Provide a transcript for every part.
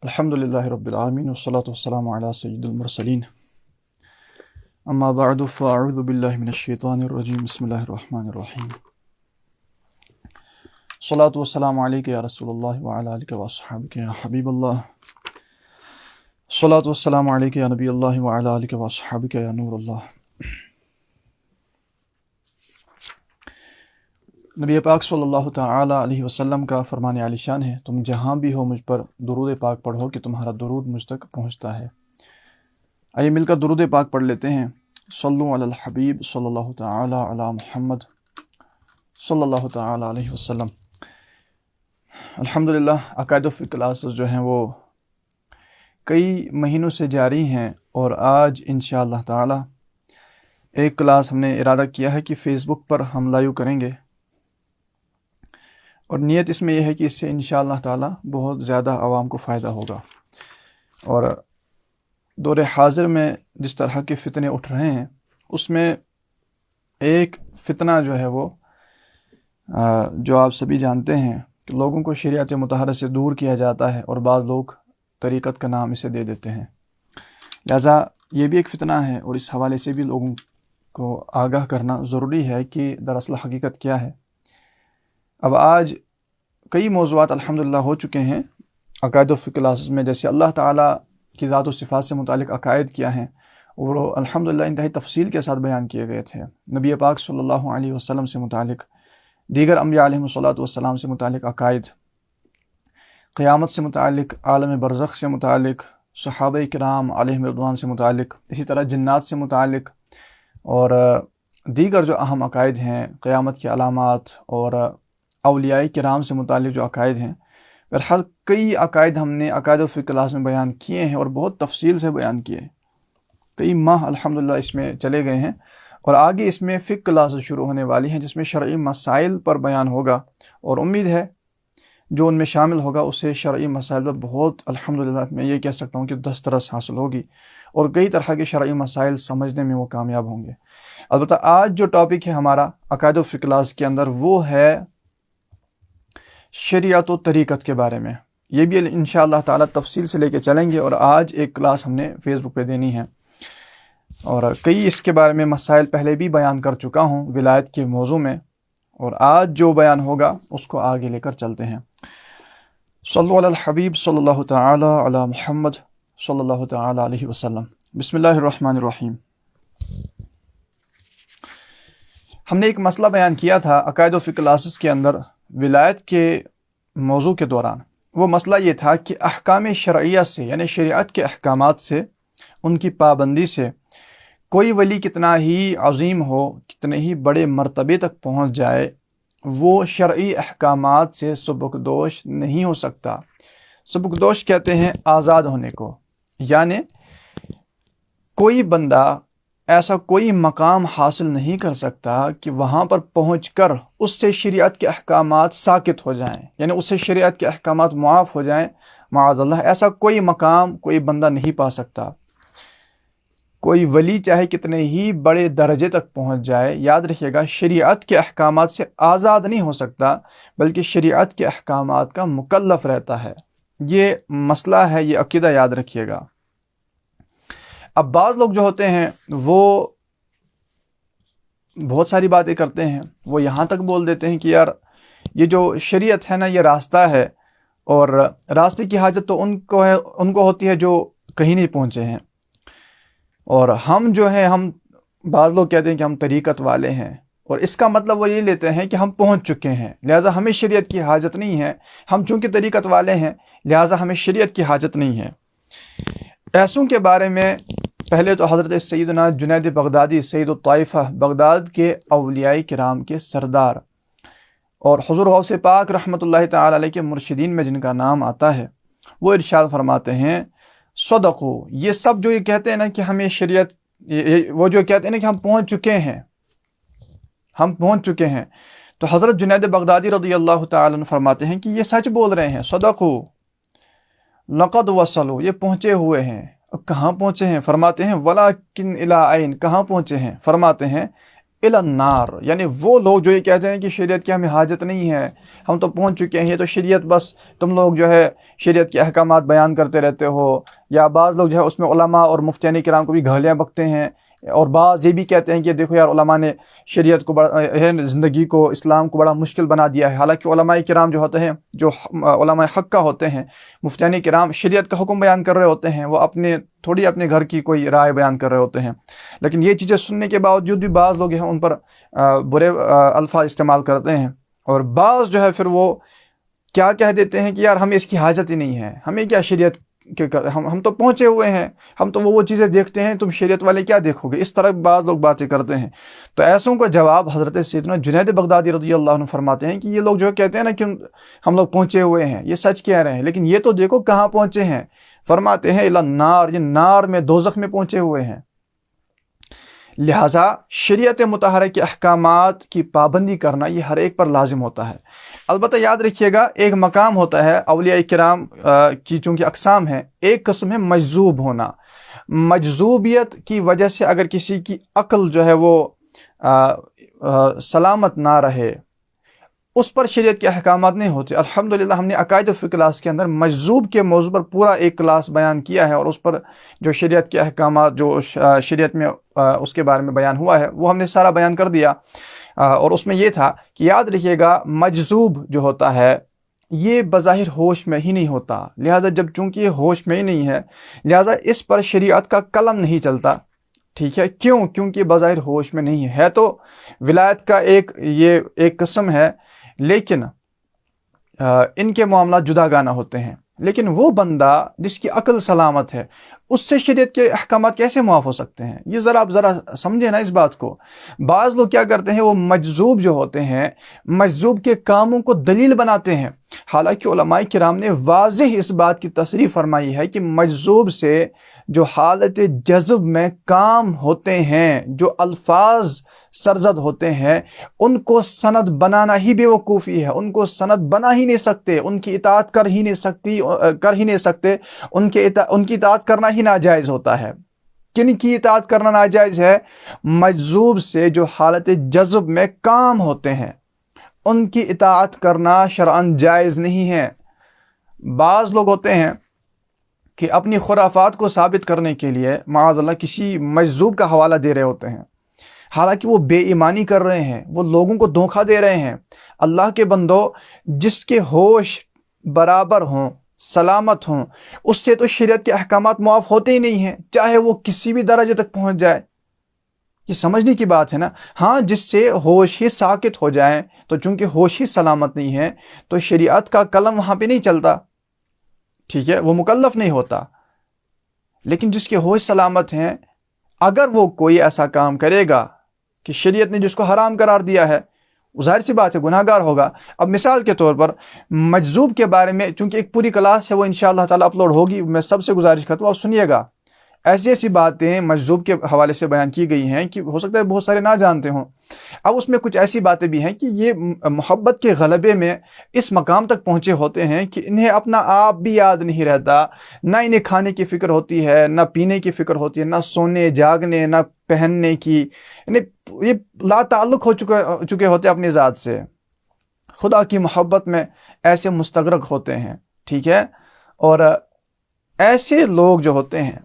الحمد للہ رب العالمین والصلاة والسلام علی سید المرسلین اما بعد فاعوذ باللہ من الشیطان الرجیم بسم اللہ الرحمن الرحیم الصلاة والسلام علیک یا رسول اللہ وعلی آلک واصحابک یا حبیب اللہ الصلاة والسلام علیک یا نبی اللہ وعلی آلک واصحابک یا نور اللہ۔ نبی پاک صلی اللہ تعالی علیہ وسلم کا فرمان عالی شان ہے، تم جہاں بھی ہو مجھ پر درود پاک پڑھو کہ تمہارا درود مجھ تک پہنچتا ہے۔ آئیے مل کر درود پاک پڑھ لیتے ہیں۔ صلو علی الحبیب صلی اللہ تعالی علی محمد صلی اللہ تعالی علیہ وسلم۔ الحمدللہ عقائد و فقہ کلاسز جو ہیں وہ کئی مہینوں سے جاری ہیں، اور آج انشاءاللہ تعالی ایک کلاس ہم نے ارادہ کیا ہے کہ فیس بک پر ہم لائیو کریں گے، اور نیت اس میں یہ ہے کہ اس سے انشاءاللہ تعالی بہت زیادہ عوام کو فائدہ ہوگا۔ اور دور حاضر میں جس طرح کے فتنے اٹھ رہے ہیں، اس میں ایک فتنہ جو ہے وہ جو آپ سبھی جانتے ہیں کہ لوگوں کو شریعت مطہرہ سے دور کیا جاتا ہے، اور بعض لوگ طریقت کا نام اسے دے دیتے ہیں۔ لہٰذا یہ بھی ایک فتنہ ہے، اور اس حوالے سے بھی لوگوں کو آگاہ کرنا ضروری ہے کہ دراصل حقیقت کیا ہے۔ اب آج کئی موضوعات الحمدللہ ہو چکے ہیں عقائد و فقہ کلاسز میں، جیسے اللہ تعالیٰ کی ذات و صفات سے متعلق عقائد کیا ہیں، اور وہ الحمدللہ انتہائی تفصیل کے ساتھ بیان کیے گئے تھے۔ نبی پاک صلی اللہ علیہ وسلم سے متعلق، دیگر انبیاء علیہم الصلاۃ والسلام سے متعلق عقائد، قیامت سے متعلق، عالم برزخ سے متعلق، صحابہ کرام علیہم رضوان سے متعلق، اسی طرح جنات سے متعلق، اور دیگر جو اہم عقائد ہیں، قیامت کی علامات اور اولیاء کرام سے متعلق جو عقائد ہیں۔ بہرحال کئی عقائد ہم نے عقائد و فقہ کلاس میں بیان کیے ہیں، اور بہت تفصیل سے بیان کیے ہیں۔ کئی ماہ الحمدللہ اس میں چلے گئے ہیں، اور آگے اس میں فقہ کلاسز شروع ہونے والی ہیں جس میں شرعی مسائل پر بیان ہوگا، اور امید ہے جو ان میں شامل ہوگا اسے شرعی مسائل پر بہت الحمدللہ میں یہ کہہ سکتا ہوں کہ دسترس حاصل ہوگی، اور کئی طرح کے شرعی مسائل سمجھنے میں وہ کامیاب ہوں گے۔ البتہ آج جو ٹاپک ہے ہمارا عقائد و فقہ کلاس کے اندر، وہ ہے شریعت و طریقت کے بارے میں۔ یہ بھی انشاءاللہ تعالی تفصیل سے لے کے چلیں گے، اور آج ایک کلاس ہم نے فیس بک پہ دینی ہے، اور کئی اس کے بارے میں مسائل پہلے بھی بیان کر چکا ہوں ولایت کے موضوع میں، اور آج جو بیان ہوگا اس کو آگے لے کر چلتے ہیں۔ صلو علی الحبیب صلی اللہ تعالی علی محمد صلی اللہ تعالی علیہ وسلم۔ بسم اللہ الرحمن الرحیم۔ ہم نے ایک مسئلہ بیان کیا تھا عقائد و فقہ کلاسز کے اندر ولایت کے موضوع کے دوران۔ وہ مسئلہ یہ تھا کہ احکام شرعیہ سے، یعنی شریعت کے احکامات سے، ان کی پابندی سے کوئی ولی کتنا ہی عظیم ہو، کتنے ہی بڑے مرتبے تک پہنچ جائے، وہ شرعی احکامات سے سبکدوش نہیں ہو سکتا۔ سبکدوش کہتے ہیں آزاد ہونے کو، یعنی کوئی بندہ ایسا کوئی مقام حاصل نہیں کر سکتا کہ وہاں پر پہنچ کر اس سے شریعت کے احکامات ساقط ہو جائیں، یعنی اس سے شریعت کے احکامات معاف ہو جائیں، معاذ اللہ۔ ایسا کوئی مقام کوئی بندہ نہیں پا سکتا۔ کوئی ولی چاہے کتنے ہی بڑے درجے تک پہنچ جائے، یاد رکھیے گا شریعت کے احکامات سے آزاد نہیں ہو سکتا، بلکہ شریعت کے احکامات کا مکلف رہتا ہے۔ یہ مسئلہ ہے، یہ عقیدہ یاد رکھیے گا۔ اب بعض لوگ جو ہوتے ہیں وہ بہت ساری باتیں کرتے ہیں، وہ یہاں تک بول دیتے ہیں کہ یار یہ جو شریعت ہے نا، یہ راستہ ہے، اور راستے کی حاجت تو ان کو ہوتی ہے جو کہیں نہیں پہنچے ہیں، اور ہم جو ہیں، ہم بعض لوگ کہتے ہیں کہ ہم طریقت والے ہیں، اور اس کا مطلب وہ یہ لیتے ہیں کہ ہم پہنچ چکے ہیں، لہٰذا ہمیں شریعت کی حاجت نہیں ہے۔ ہم چونکہ طریقت والے ہیں لہٰذا ہمیں شریعت کی حاجت نہیں ہے۔ ایسوں کے بارے میں پہلے تو حضرت سیدنا جنید بغدادی، سید الطائفہ، بغداد کے اولیاء کرام کے سردار، اور حضور غوث پاک رحمۃ اللہ تعالی علیہ کے مرشدین میں جن کا نام آتا ہے، وہ ارشاد فرماتے ہیں صدقو، یہ سب جو یہ کہتے ہیں نا کہ ہمیں شریعت، وہ جو کہتے ہیں نا کہ ہم پہنچ چکے ہیں، تو حضرت جنید بغدادی رضی اللہ تعالی عنہ فرماتے ہیں کہ یہ سچ بول رہے ہیں، صدقو لقد وصلوا، یہ پہنچے ہوئے ہیں۔ اب کہاں پہنچے ہیں؟ فرماتے ہیں ولیکن الی عین، کہاں پہنچے ہیں؟ فرماتے ہیں الی النار، یعنی وہ لوگ جو یہ کہتے ہیں کہ شریعت کی ہمیں حاجت نہیں ہے، ہم تو پہنچ چکے ہیں، یہ تو شریعت بس تم لوگ جو ہے شریعت کے احکامات بیان کرتے رہتے ہو، یا بعض لوگ جو ہے اس میں علماء اور مفتیان کرام کو بھی گالیاں بکتے ہیں، اور بعض یہ بھی کہتے ہیں کہ دیکھو یار علماء نے شریعت کو زندگی کو، اسلام کو بڑا مشکل بنا دیا ہے۔ حالانکہ علماء کرام جو ہوتے ہیں، جو علماء حق کا ہوتے ہیں، مفتیان کرام شریعت کا حکم بیان کر رہے ہوتے ہیں، وہ تھوڑی اپنے گھر کی کوئی رائے بیان کر رہے ہوتے ہیں، لیکن یہ چیزیں سننے کے باوجود بھی بعض لوگ ہیں ان پر برے الفاظ استعمال کرتے ہیں، اور بعض جو ہے پھر وہ کیا کہہ دیتے ہیں کہ یار ہمیں اس کی حاجت ہی نہیں ہے، ہمیں کیا شریعت ہم تو پہنچے ہوئے ہیں، ہم تو وہ چیزیں دیکھتے ہیں، تم شریعت والے کیا دیکھو گے، اس طرح بعض لوگ باتیں کرتے ہیں۔ تو ایسوں کا جواب حضرت سیدنا جنید بغدادی رضی اللہ عنہ فرماتے ہیں کہ یہ لوگ جو کہتے ہیں نا کہ ہم لوگ پہنچے ہوئے ہیں، یہ سچ کہہ رہے ہیں، لیکن یہ تو دیکھو کہاں پہنچے ہیں۔ فرماتے ہیں الی النار، یہ نار میں، دوزخ میں پہنچے ہوئے ہیں۔ لہٰذا شریعت مطہرہ کے احکامات کی پابندی کرنا یہ ہر ایک پر لازم ہوتا ہے۔ البتہ یاد رکھیے گا، ایک مقام ہوتا ہے اولیاء کرام کی، چونکہ اقسام ہیں، ایک قسم ہے مجذوب ہونا۔ مجذوبیت کی وجہ سے اگر کسی کی عقل جو ہے وہ سلامت نہ رہے، اس پر شریعت کے احکامات نہیں ہوتے۔ الحمدللہ ہم نے عقائد فقہ کلاس کے اندر مجذوب کے موضوع پر پورا ایک کلاس بیان کیا ہے، اور اس پر جو شریعت کے احکامات جو شریعت میں اس کے بارے میں بیان ہوا ہے وہ ہم نے سارا بیان کر دیا، اور اس میں یہ تھا کہ یاد رکھیے گا مجذوب جو ہوتا ہے یہ بظاہر ہوش میں ہی نہیں ہوتا، لہٰذا جب چونکہ یہ ہوش میں ہی نہیں ہے، لہٰذا اس پر شریعت کا قلم نہیں چلتا۔ ٹھیک ہے، کیوں؟ کیونکہ بظاہر ہوش میں نہیں ہے تو ولایت کا یہ ایک قسم ہے، لیکن ان کے معاملات جداگانہ ہوتے ہیں۔ لیکن وہ بندہ جس کی عقل سلامت ہے، اس سے شریعت کے احکامات کیسے معاف ہو سکتے ہیں؟ یہ آپ ذرا سمجھیں نا اس بات کو۔ بعض لوگ کیا کرتے ہیں، وہ مجذوب جو ہوتے ہیں، مجذوب کے کاموں کو دلیل بناتے ہیں، حالانکہ علماء کرام نے واضح اس بات کی تصریح فرمائی ہے کہ مجذوب سے جو حالت جذب میں کام ہوتے ہیں، جو الفاظ سرزد ہوتے ہیں، ان کو سند بنانا ہی بے وقوفی ہے، ان کو سند بنا ہی نہیں سکتے، ان کی اطاعت کر ہی نہیں سکتے، ان کی اطاعت کرنا ہی ناجائز ہوتا ہے۔ کن کی اطاعت کرنا ناجائز ہے؟ مجذوب سے جو حالت جذب میں کام ہوتے ہیں، ان کی اطاعت کرنا شرعاً جائز نہیں ہے۔ بعض لوگ ہوتے ہیں کہ اپنی خرافات کو ثابت کرنے کے لیے معاذ اللہ کسی مجذوب کا حوالہ دے رہے ہوتے ہیں، حالانکہ وہ بے ایمانی کر رہے ہیں، وہ لوگوں کو دھوکہ دے رہے ہیں۔ اللہ کے بندو، جس کے ہوش برابر ہوں، سلامت ہوں، اس سے تو شریعت کے احکامات معاف ہوتے ہی نہیں ہیں، چاہے وہ کسی بھی درجے تک پہنچ جائے۔ یہ سمجھنے کی بات ہے نا۔ ہاں، جس سے ہوش ہی ساکت ہو جائیں، تو چونکہ ہوش ہی سلامت نہیں ہے تو شریعت کا قلم وہاں پہ نہیں چلتا، ٹھیک ہے، وہ مکلف نہیں ہوتا۔ لیکن جس کے ہوش سلامت ہیں، اگر وہ کوئی ایسا کام کرے گا کہ شریعت نے جس کو حرام قرار دیا ہے، ظاہر سی بات ہے گناہ گار ہوگا۔ اب مثال کے طور پر مجذوب کے بارے میں، چونکہ ایک پوری کلاس ہے وہ انشاءاللہ تعالیٰ اپلوڈ ہوگی، میں سب سے گزارش کرتا ہوں آپ سنیے گا۔ ایسی باتیں مجذوب کے حوالے سے بیان کی گئی ہیں کہ ہو سکتا ہے بہت سارے نہ جانتے ہوں۔ اب اس میں کچھ ایسی باتیں بھی ہیں کہ یہ محبت کے غلبے میں اس مقام تک پہنچے ہوتے ہیں کہ انہیں اپنا آپ بھی یاد نہیں رہتا، نہ انہیں کھانے کی فکر ہوتی ہے، نہ پینے کی فکر ہوتی ہے، نہ سونے جاگنے، نہ پہننے کی، یعنی یہ لا تعلق ہو چکے ہوتے اپنی ذات سے، خدا کی محبت میں ایسے مستغرق ہوتے ہیں، ٹھیک ہے۔ اور ایسے لوگ جو ہوتے ہیں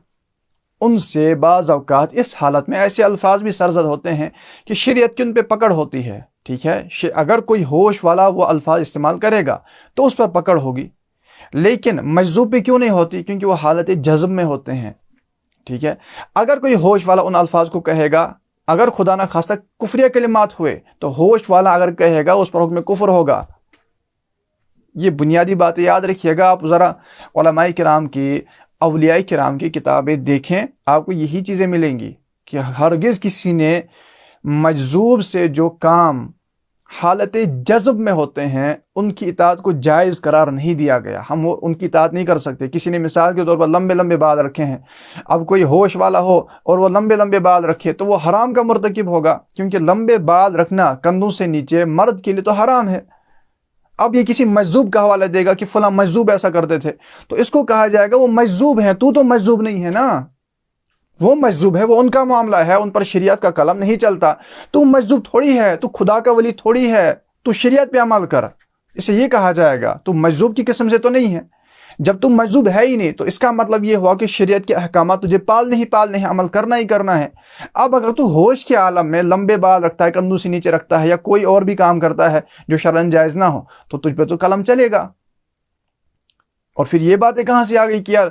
ان سے بعض اوقات اس حالت میں ایسے الفاظ بھی سرزد ہوتے ہیں کہ شریعت کی ان پہ پکڑ ہوتی ہے، ٹھیک ہے۔ اگر کوئی ہوش والا وہ الفاظ استعمال کرے گا تو اس پر پکڑ ہوگی، لیکن مجذوب پہ کیوں نہیں ہوتی؟ کیونکہ وہ حالت جذب میں ہوتے ہیں، ٹھیک ہے۔ اگر کوئی ہوش والا ان الفاظ کو کہے گا، اگر خدا نہ خواستہ کفریہ کلمات ہوئے تو ہوش والا اگر کہے گا اس پر حکم کفر ہوگا۔ یہ بنیادی باتیں یاد رکھیے گا۔ آپ ذرا علماء کرام کی، اولیاء کرام کی کتابیں دیکھیں، آپ کو یہی چیزیں ملیں گی کہ ہرگز کسی نے مجذوب سے جو کام حالت جذب میں ہوتے ہیں ان کی اطاعت کو جائز قرار نہیں دیا گیا۔ ہم ان کی اطاعت نہیں کر سکتے۔ کسی نے مثال کے طور پر لمبے لمبے بال رکھے ہیں، اب کوئی ہوش والا ہو اور وہ لمبے لمبے بال رکھے تو وہ حرام کا مرتکب ہوگا، کیونکہ لمبے بال رکھنا کندھوں سے نیچے مرد کے لیے تو حرام ہے۔ اب یہ کسی مجذوب کا حوالہ دے گا کہ فلاں مجذوب ایسا کرتے تھے، تو اس کو کہا جائے گا وہ مجذوب ہیں، تو مجذوب نہیں ہے نا۔ وہ مجذوب ہے، وہ ان کا معاملہ ہے، ان پر شریعت کا قلم نہیں چلتا. تو مجذوب تھوڑی ہے، تو خدا کا ولی تھوڑی ہے، تو شریعت پہ عمل کر. اسے یہ کہا جائے گا تو مجذوب کی قسم سے تو نہیں ہے. جب تم مجذوب ہے ہی نہیں تو اس کا مطلب یہ ہوا کہ شریعت کے احکامات تجھے پالنے ہیں، عمل کرنا ہی کرنا ہے. اب اگر تو ہوش کے عالم میں لمبے بال رکھتا ہے، کندھوں سے نیچے رکھتا ہے، یا کوئی اور بھی کام کرتا ہے جو شرعاً جائز نہ ہو، تو تجھ پہ تو قلم چلے گا. اور پھر یہ باتیں کہاں سے آ گئی کہ یار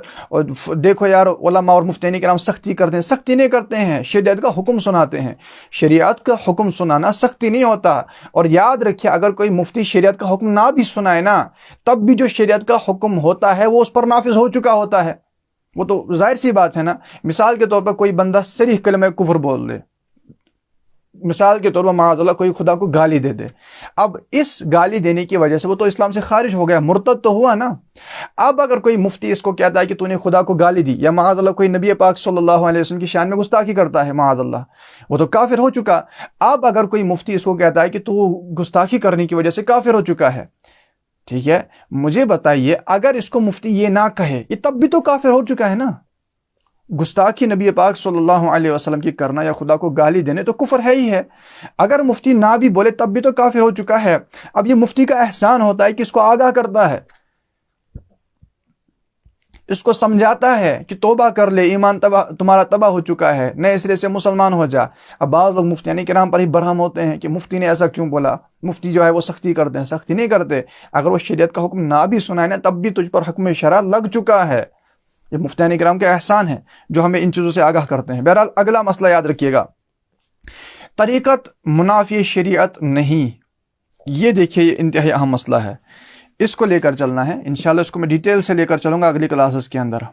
دیکھو یار علماء اور مفتین کرام سختی کرتے ہیں. سختی نہیں کرتے ہیں، شریعت کا حکم سناتے ہیں. شریعت کا حکم سنانا سختی نہیں ہوتا. اور یاد رکھیے، اگر کوئی مفتی شریعت کا حکم نہ بھی سنائے نا، تب بھی جو شریعت کا حکم ہوتا ہے وہ اس پر نافذ ہو چکا ہوتا ہے. وہ تو ظاہر سی بات ہے نا. مثال کے طور پر کوئی بندہ صریح کلمہ کفر بول دے، مثال کے طور پر معاذ اللہ کوئی خدا کو گالی دے دے. اب اس گالی دینے کی وجہ سے وہ تو اسلام سے خارج ہو گیا، مرتد تو ہوا نا. اب اگر کوئی مفتی اس کو کہتا ہے کہ تو نے خدا کو گالی دی، یا معاذ اللہ کوئی نبی پاک صلی اللہ علیہ وسلم کی شان میں گستاخی کرتا ہے معاذ اللہ، وہ تو کافر ہو چکا. اب اگر کوئی مفتی اس کو کہتا ہے کہ تو گستاخی کرنے کی وجہ سے کافر ہو چکا ہے، ٹھیک ہے، مجھے بتائیے اگر اس کو مفتی یہ نہ کہے، یہ تب بھی تو کافر ہو چکا ہے نا. گستاخی نبی پاک صلی اللہ علیہ وسلم کی کرنا یا خدا کو گالی دینے تو کفر ہے ہی ہے. اگر مفتی نہ بھی بولے تب بھی تو کافر ہو چکا ہے. اب یہ مفتی کا احسان ہوتا ہے کہ اس کو آگاہ کرتا ہے، اس کو سمجھاتا ہے کہ توبہ کر لے، ایمان تمہارا تباہ ہو چکا ہے، نئے سرے سے مسلمان ہو جا. اب بعض لوگ مفتیان کرام پر ہی برہم ہوتے ہیں کہ مفتی نے ایسا کیوں بولا، مفتی جو ہے وہ سختی کرتے ہیں. سختی نہیں کرتے. اگر وہ شریعت کا حکم نہ بھی سنائے نا، تب بھی تجھ پر حکم شرع لگ چکا ہے. یہ مفتیان کرام کا احسان ہے جو ہمیں ان چیزوں سے آگاہ کرتے ہیں. بہرحال اگلا مسئلہ یاد رکھیے گا، طریقت منافی شریعت نہیں. یہ دیکھیے، یہ انتہائی اہم مسئلہ ہے، اس کو لے کر چلنا ہے. انشاءاللہ اس کو میں ڈیٹیل سے لے کر چلوں گا اگلی کلاسز کے اندر.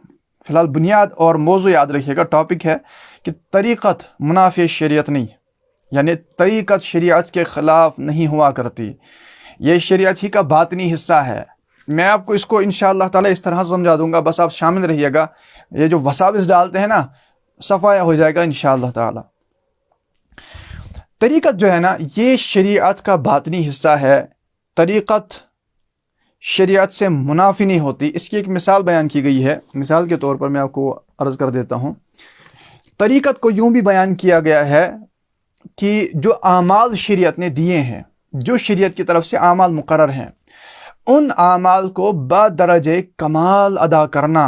فی الحال بنیاد اور موضوع یاد رکھیے گا. ٹاپک ہے کہ طریقت منافی شریعت نہیں، یعنی طریقت شریعت کے خلاف نہیں ہوا کرتی. یہ شریعت ہی کا باطنی حصہ ہے. میں آپ کو اس کو انشاءاللہ تعالی اس طرح سمجھا دوں گا، بس آپ شامل رہیے گا. یہ جو وساوس ڈالتے ہیں نا، صفایا ہو جائے گا انشاءاللہ تعالی. طریقت جو ہے نا، یہ شریعت کا باطنی حصہ ہے. طریقت شریعت سے منافی نہیں ہوتی. اس کی ایک مثال بیان کی گئی ہے. مثال کے طور پر میں آپ کو عرض کر دیتا ہوں. طریقت کو یوں بھی بیان کیا گیا ہے کہ جو اعمال شریعت نے دیے ہیں، جو شریعت کی طرف سے اعمال مقرر ہیں، ان اعمال کو بدرجہ کمال ادا کرنا،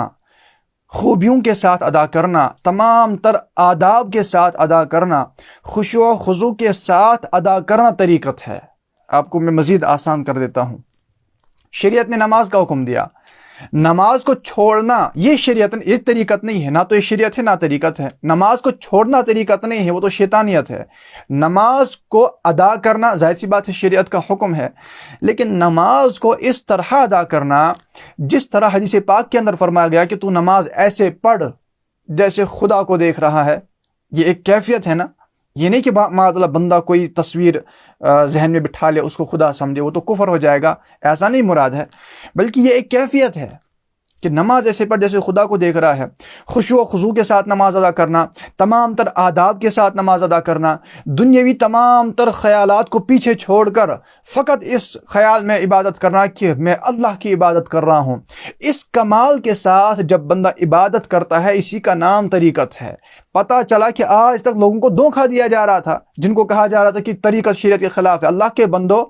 خوبیوں کے ساتھ ادا کرنا، تمام تر آداب کے ساتھ ادا کرنا، خشوع و خضوع کے ساتھ ادا کرنا طریقت ہے. آپ کو میں مزید آسان کر دیتا ہوں. شریعت نے نماز کا حکم دیا، نماز کو چھوڑنا یہ شریعت، یہ طریقت نہیں ہے. نہ تو یہ شریعت ہے نہ طریقت ہے. نماز کو چھوڑنا طریقت نہیں ہے، وہ تو شیطانیت ہے. نماز کو ادا کرنا ظاہر سی بات ہے شریعت کا حکم ہے، لیکن نماز کو اس طرح ادا کرنا جس طرح حدیث پاک کے اندر فرمایا گیا کہ تو نماز ایسے پڑھ جیسے خدا کو دیکھ رہا ہے. یہ ایک کیفیت ہے نا. یہ نہیں کہ معاذ اللہ بندہ کوئی تصویر ذہن میں بٹھا لے اس کو خدا سمجھے، وہ تو کفر ہو جائے گا. ایسا نہیں مراد ہے، بلکہ یہ ایک کیفیت ہے کہ نماز ایسے پڑھ جیسے خدا کو دیکھ رہا ہے. خشوع و خضوع کے ساتھ نماز ادا کرنا، تمام تر آداب کے ساتھ نماز ادا کرنا، دنیاوی تمام تر خیالات کو پیچھے چھوڑ کر فقط اس خیال میں عبادت کرنا کہ میں اللہ کی عبادت کر رہا ہوں. اس کمال کے ساتھ جب بندہ عبادت کرتا ہے، اسی کا نام طریقت ہے. پتہ چلا کہ آج تک لوگوں کو دھوکہ دیا جا رہا تھا، جن کو کہا جا رہا تھا کہ طریقت شریعت کے خلاف ہے. اللہ کے بندو،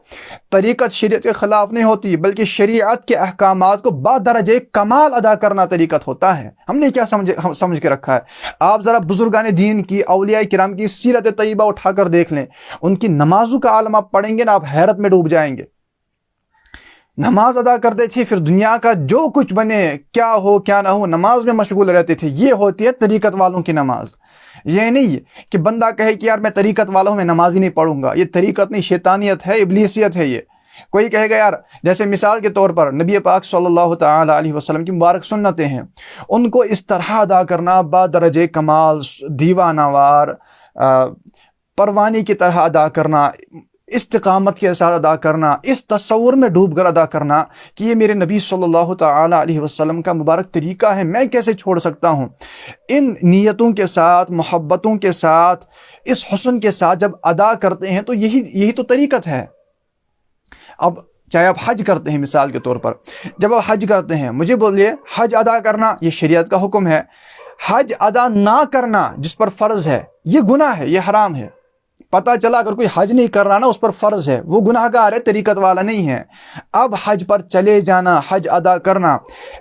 طریقت شریعت کے خلاف نہیں ہوتی، بلکہ شریعت کے احکامات کو بدرجہ کمال ادا کرنا طریقت ہوتا ہے. ہم نے کیا سمجھ کے رکھا ہے؟ آپ ذرا بزرگان دین کی، اولیاء کرام کی سیرت طیبہ اٹھا کر دیکھ لیں. ان کی نمازوں کا عالم آپ پڑھیں گے نا، آپ حیرت میں ڈوب جائیں گے. نماز ادا کرتے تھے، پھر دنیا کا جو کچھ بنے، کیا ہو کیا نہ ہو، نماز میں مشغول رہتے تھے. یہ ہوتی ہے طریقت والوں کی نماز. یہ نہیں کہ بندہ کہے کہ یار میں طریقت والا ہوں، میں نماز ہی نہیں پڑھوں گا. یہ طریقت نہیں، شیطانیت ہے، ابلیسیت ہے. یہ کوئی کہے گا یار، جیسے مثال کے طور پر نبی پاک صلی اللہ تعالی علیہ وسلم کی مبارک سنتیں ہیں، ان کو اس طرح ادا کرنا بدرجہ کمال، دیوانہ وار، پروانی کی طرح ادا کرنا، استقامت کے ساتھ ادا کرنا، اس تصور میں ڈوب کر ادا کرنا کہ یہ میرے نبی صلی اللہ تعالی علیہ وسلم کا مبارک طریقہ ہے، میں کیسے چھوڑ سکتا ہوں. ان نیتوں کے ساتھ، محبتوں کے ساتھ، اس حسن کے ساتھ جب ادا کرتے ہیں تو یہی تو طریقت ہے. اب چاہے آپ حج کرتے ہیں، مثال کے طور پر جب آپ حج کرتے ہیں، مجھے بولیے حج ادا کرنا یہ شریعت کا حکم ہے. حج ادا نہ کرنا جس پر فرض ہے یہ گناہ ہے، یہ حرام ہے۔ پتہ چلا اگر کوئی حج نہیں کر رہا نا اس پر فرض ہے، وہ گناہ گار ہے، طریقت والا نہیں ہے۔ اب حج پر چلے جانا، حج ادا کرنا،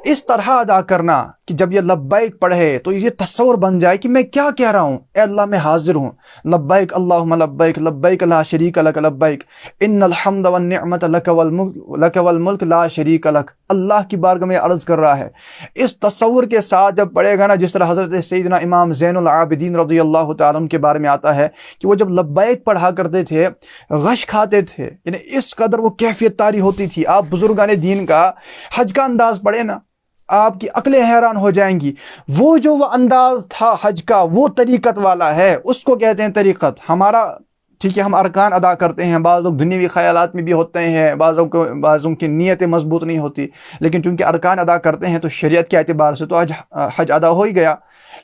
اس طرح ادا کرنا کہ جب یہ لبیک پڑھے تو یہ تصور بن جائے کہ میں کیا کہہ رہا ہوں، اے اللہ میں حاضر ہوں، لبیک اللہم لبیک لبیک لا شریک لک لبیک ان الحمد والنعمت لک والملک لا شریک لک۔ اللہ کی بارگاہ میں عرض کر رہا ہے، اس تصور کے ساتھ جب پڑھے گا نا، جس طرح حضرت سیدنا امام زین العابدین رضی اللہ تعالیٰ عنہ کے بارے میں آتا ہے کہ وہ جب لبیک پڑھا کرتے تھے غش کھاتے تھے، یعنی اس قدر وہ کیفیت طاری ہوتی تھی۔ آپ بزرگان دین کا حج کا انداز پڑھے نا، آپ کی عقلیں حیران ہو جائیں گی۔ وہ انداز تھا حج کا، وہ طریقت والا ہے، اس کو کہتے ہیں طریقت۔ ہمارا ٹھیک ہے، ہم ارکان ادا کرتے ہیں، بعض لوگ دنیاوی خیالات میں بھی ہوتے ہیں، بعضوں کی نیتیں مضبوط نہیں ہوتی، لیکن چونکہ ارکان ادا کرتے ہیں تو شریعت کے اعتبار سے تو حج ادا ہو ہی گیا۔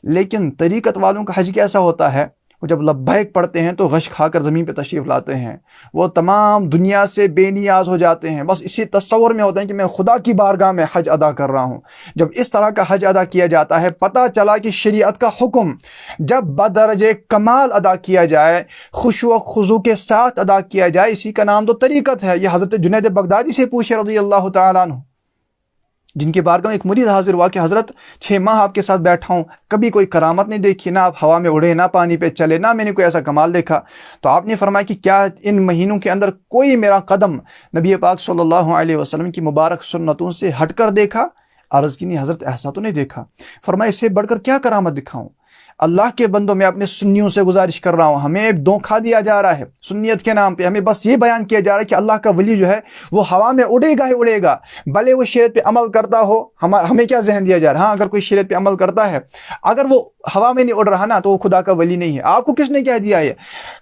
لیکن طریقت والوں کا حج کیسا ہوتا ہے؟ وہ جب لبیک پڑھتے ہیں تو غش کھا کر زمین پہ تشریف لاتے ہیں، وہ تمام دنیا سے بے نیاز ہو جاتے ہیں، بس اسی تصور میں ہوتے ہیں کہ میں خدا کی بارگاہ میں حج ادا کر رہا ہوں۔ جب اس طرح کا حج ادا کیا جاتا ہے، پتہ چلا کہ شریعت کا حکم جب بدرجہ کمال ادا کیا جائے، خشوع و خضوع کے ساتھ ادا کیا جائے، اسی کا نام تو طریقت ہے۔ یہ حضرت جنید بغدادی سے پوچھے رضی اللہ تعالیٰ عنہ، جن کے بارگاہ میں ایک مرید حاضر ہوا کہ حضرت 6 ماہ آپ کے ساتھ بیٹھا ہوں، کبھی کوئی کرامت نہیں دیکھی، نہ آپ ہوا میں اڑے، نہ پانی پہ چلے، نہ میں نے کوئی ایسا کمال دیکھا۔ تو آپ نے فرمایا کہ کیا ان مہینوں کے اندر کوئی میرا قدم نبی پاک صلی اللہ علیہ وسلم کی مبارک سنتوں سے ہٹ کر دیکھا؟ عرض کی نہیں حضرت، ایسا تو نہیں دیکھا۔ فرمایا اس سے بڑھ کر کیا کرامت دکھاؤں؟ اللہ کے بندوں، میں اپنے سنیوں سے گزارش کر رہا ہوں، ہمیں دھوکہ دیا جا رہا ہے سنیت کے نام پہ، ہمیں بس یہ بیان کیا جا رہا ہے کہ اللہ کا ولی جو ہے وہ ہوا میں اڑے گا ہی اڑے گا، بھلے وہ شریعت پہ عمل کرتا ہو۔ ہمیں کیا ذہن دیا جا رہا ہے؟ ہاں، اگر کوئی شریعت پہ عمل کرتا ہے، اگر وہ ہوا میں نہیں اڑ رہا نا تو وہ خدا کا ولی نہیں ہے۔ آپ کو کس نے کہہ دیا؟ یہ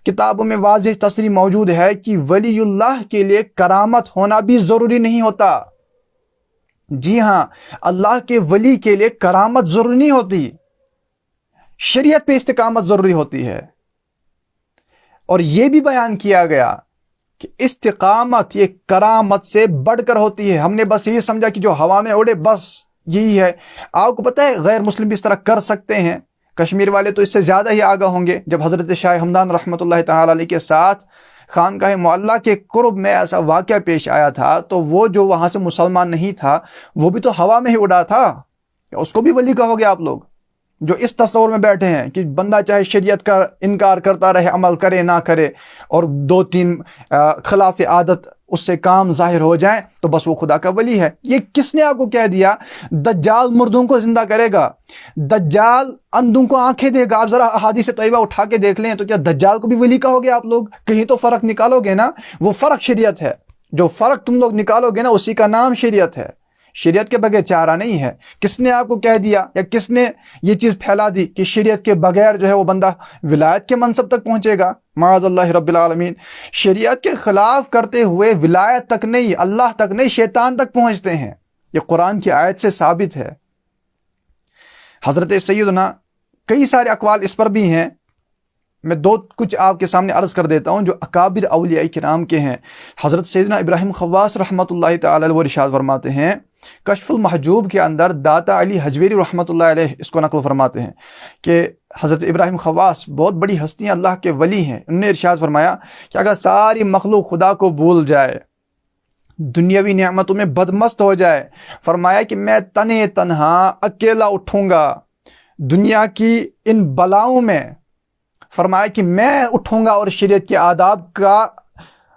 کتابوں میں واضح تصریح موجود ہے کہ ولی اللہ کے لیے کرامت ہونا بھی ضروری نہیں ہوتا۔ جی ہاں، اللہ کے ولی کے لیے کرامت ضروری نہیں ہوتی، شریعت پہ استقامت ضروری ہوتی ہے۔ اور یہ بھی بیان کیا گیا کہ استقامت یہ کرامت سے بڑھ کر ہوتی ہے۔ ہم نے بس یہی سمجھا کہ جو ہوا میں اڑے بس یہی ہے۔ آپ کو پتہ ہے غیر مسلم بھی اس طرح کر سکتے ہیں، کشمیر والے تو اس سے زیادہ ہی آگاہ ہوں گے۔ جب حضرت شاہ ہمدان رحمۃ اللہ تعالیٰ علیہ کے ساتھ خانقاہ معلیٰ کے قرب میں ایسا واقعہ پیش آیا تھا، تو وہ جو وہاں سے مسلمان نہیں تھا وہ بھی تو ہوا میں ہی اڑا تھا، اس کو بھی ولی کہو گے آپ لوگ؟ جو اس تصور میں بیٹھے ہیں کہ بندہ چاہے شریعت کا انکار کرتا رہے، عمل کرے نہ کرے، اور 2-3 خلاف عادت اس سے کام ظاہر ہو جائیں تو بس وہ خدا کا ولی ہے۔ یہ کس نے آپ کو کہہ دیا؟ دجال مردوں کو زندہ کرے گا، دجال اندھوں کو آنکھیں دے گا۔ آپ ذرا احادیث طیبہ اٹھا کے دیکھ لیں تو کیا دجال کو بھی ولی کہو گے آپ لوگ؟ کہیں تو فرق نکالو گے نا، وہ فرق شریعت ہے، جو فرق تم لوگ نکالو گے نا اسی کا نام شریعت ہے۔ شریعت کے بغیر چارہ نہیں ہے۔ کس نے آپ کو کہہ دیا یا کس نے یہ چیز پھیلا دی کہ شریعت کے بغیر جو ہے وہ بندہ ولایت کے منصب تک پہنچے گا؟ معاذ اللہ رب العالمین۔ شریعت کے خلاف کرتے ہوئے ولایت تک نہیں، اللہ تک نہیں، شیطان تک پہنچتے ہیں۔ یہ قرآن کی آیت سے ثابت ہے۔ حضرت سیدنا کئی سارے اقوال اس پر بھی ہیں، میں کچھ آپ کے سامنے عرض کر دیتا ہوں جو اکابر اولیاء کرام کے ہیں۔ حضرت سیدنا ابراہیم خواص رحمۃ اللہ تعالی علیہ وہ ارشاد فرماتے ہیں، کشف المحجوب کے اندر داتا علی حجویری رحمۃ اللہ علیہ اس کو نقل فرماتے ہیں کہ حضرت ابراہیم خواص بہت بڑی ہستیاں اللہ کے ولی ہیں۔ انہوں نے ارشاد فرمایا کہ اگر ساری مخلوق خدا کو بھول جائے، دنیاوی نعمتوں میں بدمست ہو جائے، فرمایا کہ میں تنہا اکیلا اٹھوں گا دنیا کی ان بلاؤں میں، فرمایا کہ میں اٹھوں گا اور شریعت کے آداب کا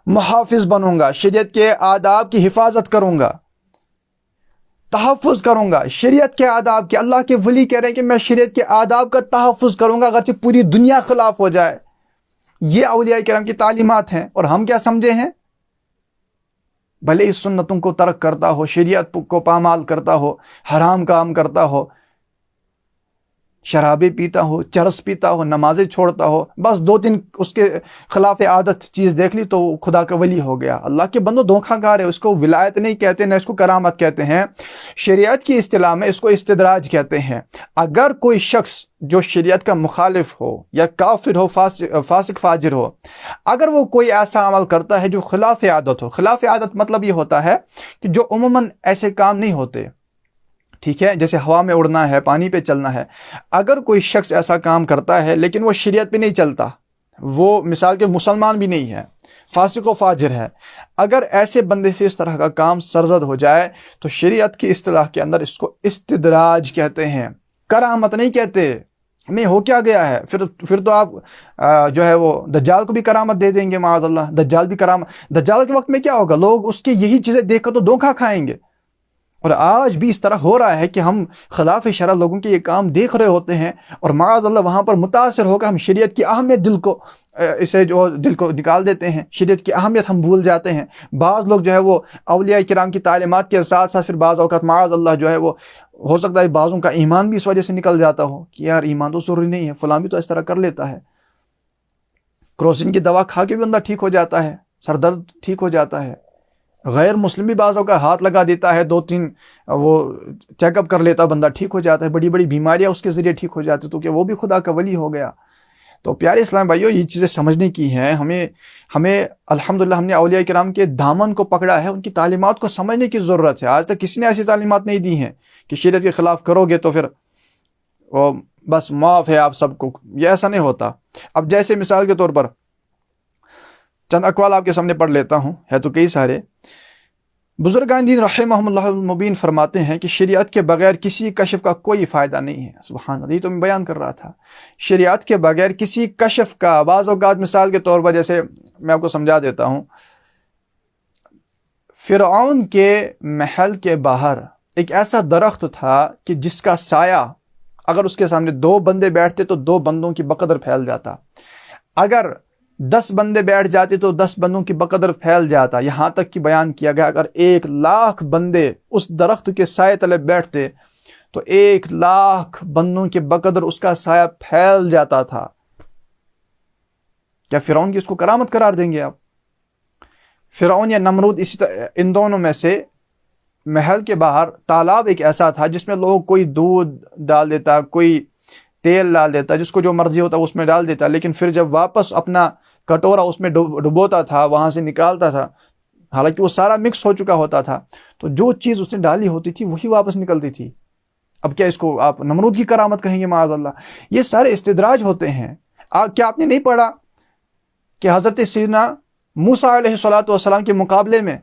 محافظ بنوں گا، شریعت کے آداب کی حفاظت کروں گا، تحفظ کروں گا، شریعت کے آداب کے۔ اللہ کے ولی کہہ رہے ہیں کہ میں شریعت کے آداب کا تحفظ کروں گا اگرچہ پوری دنیا خلاف ہو جائے۔ یہ اولیاء کرام کی تعلیمات ہیں، اور ہم کیا سمجھے ہیں؟ بھلے اس سنتوں کو ترک کرتا ہو، شریعت کو پامال کرتا ہو، حرام کام کرتا ہو، شرابیں پیتا ہو، چرس پیتا ہو، نمازیں چھوڑتا ہو، بس 2-3 اس کے خلاف عادت چیز دیکھ لی تو خدا کا ولی ہو گیا۔ اللہ کے بندوں دھوکہ کار ہے، اس کو ولایت نہیں کہتے، نہ اس کو کرامت کہتے ہیں۔ شریعت کی اصطلاح میں اس کو استدراج کہتے ہیں۔ اگر کوئی شخص جو شریعت کا مخالف ہو یا کافر ہو، فاسق فاجر ہو، اگر وہ کوئی ایسا عمل کرتا ہے جو خلاف عادت ہو، خلاف عادت مطلب یہ ہوتا ہے کہ جو عموماً ایسے کام نہیں ہوتے، ٹھیک ہے، جیسے ہوا میں اڑنا ہے، پانی پہ چلنا ہے. اگر کوئی شخص ایسا کام کرتا ہے لیکن وہ شریعت پہ نہیں چلتا، وہ مثال کے مسلمان بھی نہیں ہے، فاسق و فاجر ہے، اگر ایسے بندے سے اس طرح کا کام سرزد ہو جائے تو شریعت کی اصطلاح کے اندر اس کو استدراج کہتے ہیں، کرامت نہیں کہتے. ہمیں ہو کیا گیا ہے، پھر تو آپ جو ہے وہ دجال کو بھی کرامت دے دیں گے، معاذ اللہ. دجال بھی کرامت، دجال کے وقت میں کیا ہوگا، لوگ اس کی یہی چیزیں دیکھ کر تو دھوکہ کھائیں گے. اور آج بھی اس طرح ہو رہا ہے کہ ہم خلاف شرع لوگوں کے یہ کام دیکھ رہے ہوتے ہیں اور معاذ اللہ وہاں پر متاثر ہو کر ہم شریعت کی اہمیت دل کو نکال دیتے ہیں، شریعت کی اہمیت ہم بھول جاتے ہیں. بعض لوگ جو ہے وہ اولیاء کرام کی تعلیمات کے ساتھ ساتھ پھر بعض اوقات معاذ اللہ جو ہے وہ ہو سکتا ہے بعضوں کا ایمان بھی اس وجہ سے نکل جاتا ہو کہ یار ایمان تو ضروری نہیں ہے، فلاں بھی تو اس طرح کر لیتا ہے. کروسین کی دوا کھا کے بھی بندہ ٹھیک ہو جاتا ہے، سر درد ٹھیک ہو جاتا ہے. غیر مسلم بھی بعضوں کا ہاتھ لگا دیتا ہے، 2-3 وہ چیک اپ کر لیتا، بندہ ٹھیک ہو جاتا ہے، بڑی بڑی بیماریاں اس کے ذریعے ٹھیک ہو جاتی، تو کہ وہ بھی خدا کا ولی ہو گیا. تو پیارے اسلام بھائیو، یہ چیزیں سمجھنے کی ہیں. ہمیں الحمدللہ ہم نے اولیاء کرام کے دامن کو پکڑا ہے، ان کی تعلیمات کو سمجھنے کی ضرورت ہے. آج تک کسی نے ایسی تعلیمات نہیں دی ہیں کہ شریعت کے خلاف کرو گے تو پھر وہ بس معاف ہے آپ سب کو، یہ ایسا نہیں ہوتا. اب جیسے مثال کے طور پر چند اقوال آپ کے سامنے پڑھ لیتا ہوں، ہے تو کئی سارے. بزرگان دین رحمہم اللہ المبین فرماتے ہیں کہ شریعت کے بغیر کسی کشف کا کوئی فائدہ نہیں ہے. سبحان اللہ، یہ تو میں بیان کر رہا تھا، شریعت کے بغیر کسی کشف کا. بعض اوقات مثال کے طور پر جیسے میں آپ کو سمجھا دیتا ہوں، فرعون کے محل کے باہر ایک ایسا درخت تھا کہ جس کا سایہ اگر اس کے سامنے 2 بندے بیٹھتے تو 2 بندوں کی بقدر پھیل جاتا، اگر 10 بندے بیٹھ جاتے تو 10 بندوں کی بقدر پھیل جاتا. یہاں تک کہ بیان کیا گیا اگر 1,00,000 بندے اس درخت کے سائے تلے بیٹھتے تو 1,00,000 بندوں کی بقدر اس کا سایہ پھیل جاتا تھا. کیا فرعون کی اس کو کرامت قرار دیں گے آپ؟ فرعون یا نمرود، ان دونوں میں سے محل کے باہر تالاب ایک ایسا تھا جس میں لوگ کوئی دودھ ڈال دیتا، کوئی تیل ڈال دیتا، جس کو جو مرضی ہوتا اس میں ڈال دیتا، لیکن پھر جب واپس اپنا کٹورا اس میں ڈبوتا تھا، وہاں سے نکالتا تھا، حالانکہ وہ سارا مکس ہو چکا ہوتا تھا، تو جو چیز اس نے ڈالی ہوتی تھی وہی واپس نکلتی تھی. اب کیا اس کو آپ نمرود کی کرامت کہیں گے؟ معاذ اللہ. یہ سارے استدراج ہوتے ہیں. کیا آپ نے نہیں پڑھا کہ حضرت سیدنا موسیٰ علیہ السلام کے مقابلے میں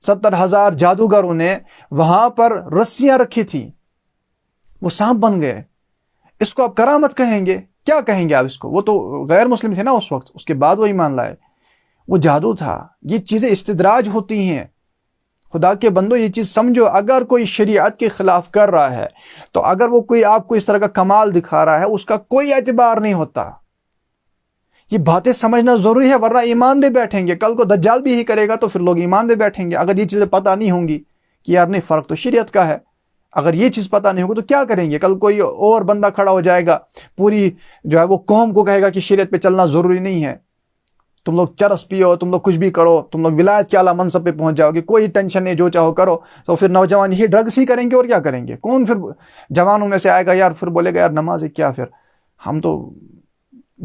70,000 جادوگروں نے وہاں پر رسیاں رکھی تھی، وہ سانپ بن گئے. اس کو آپ کرامت کہیں گے؟ کیا کہیں گے آپ اس کو؟ وہ تو غیر مسلم تھے نا اس وقت، اس کے بعد وہ ایمان لائے. وہ جادو تھا. یہ چیزیں استدراج ہوتی ہیں. خدا کے بندو یہ چیز سمجھو، اگر کوئی شریعت کے خلاف کر رہا ہے تو اگر وہ کوئی آپ کو اس طرح کا کمال دکھا رہا ہے اس کا کوئی اعتبار نہیں ہوتا. یہ باتیں سمجھنا ضروری ہے، ورنہ ایمان دے بیٹھیں گے. کل کو دجال بھی ہی کرے گا تو پھر لوگ ایمان دے بیٹھیں گے. اگر یہ چیزیں پتہ نہیں ہوں گی کہ یار نہیں، فرق تو شریعت کا ہے، اگر یہ چیز پتہ نہیں ہوگی تو کیا کریں گے؟ کل کوئی اور بندہ کھڑا ہو جائے گا، پوری جو ہے وہ قوم کو کہے گا کہ شریعت پہ چلنا ضروری نہیں ہے، تم لوگ چرس پیو، تم لوگ کچھ بھی کرو، تم لوگ ولایت کے اعلیٰ منصب پہ پہنچ جاؤ گے، کوئی ٹینشن نہیں، جو چاہو کرو. تو پھر نوجوان یہی ڈرگس ہی کریں گے اور کیا کریں گے؟ کون پھر جوانوں میں سے آئے گا یار، پھر بولے گا یار نماز ہے کیا، پھر ہم تو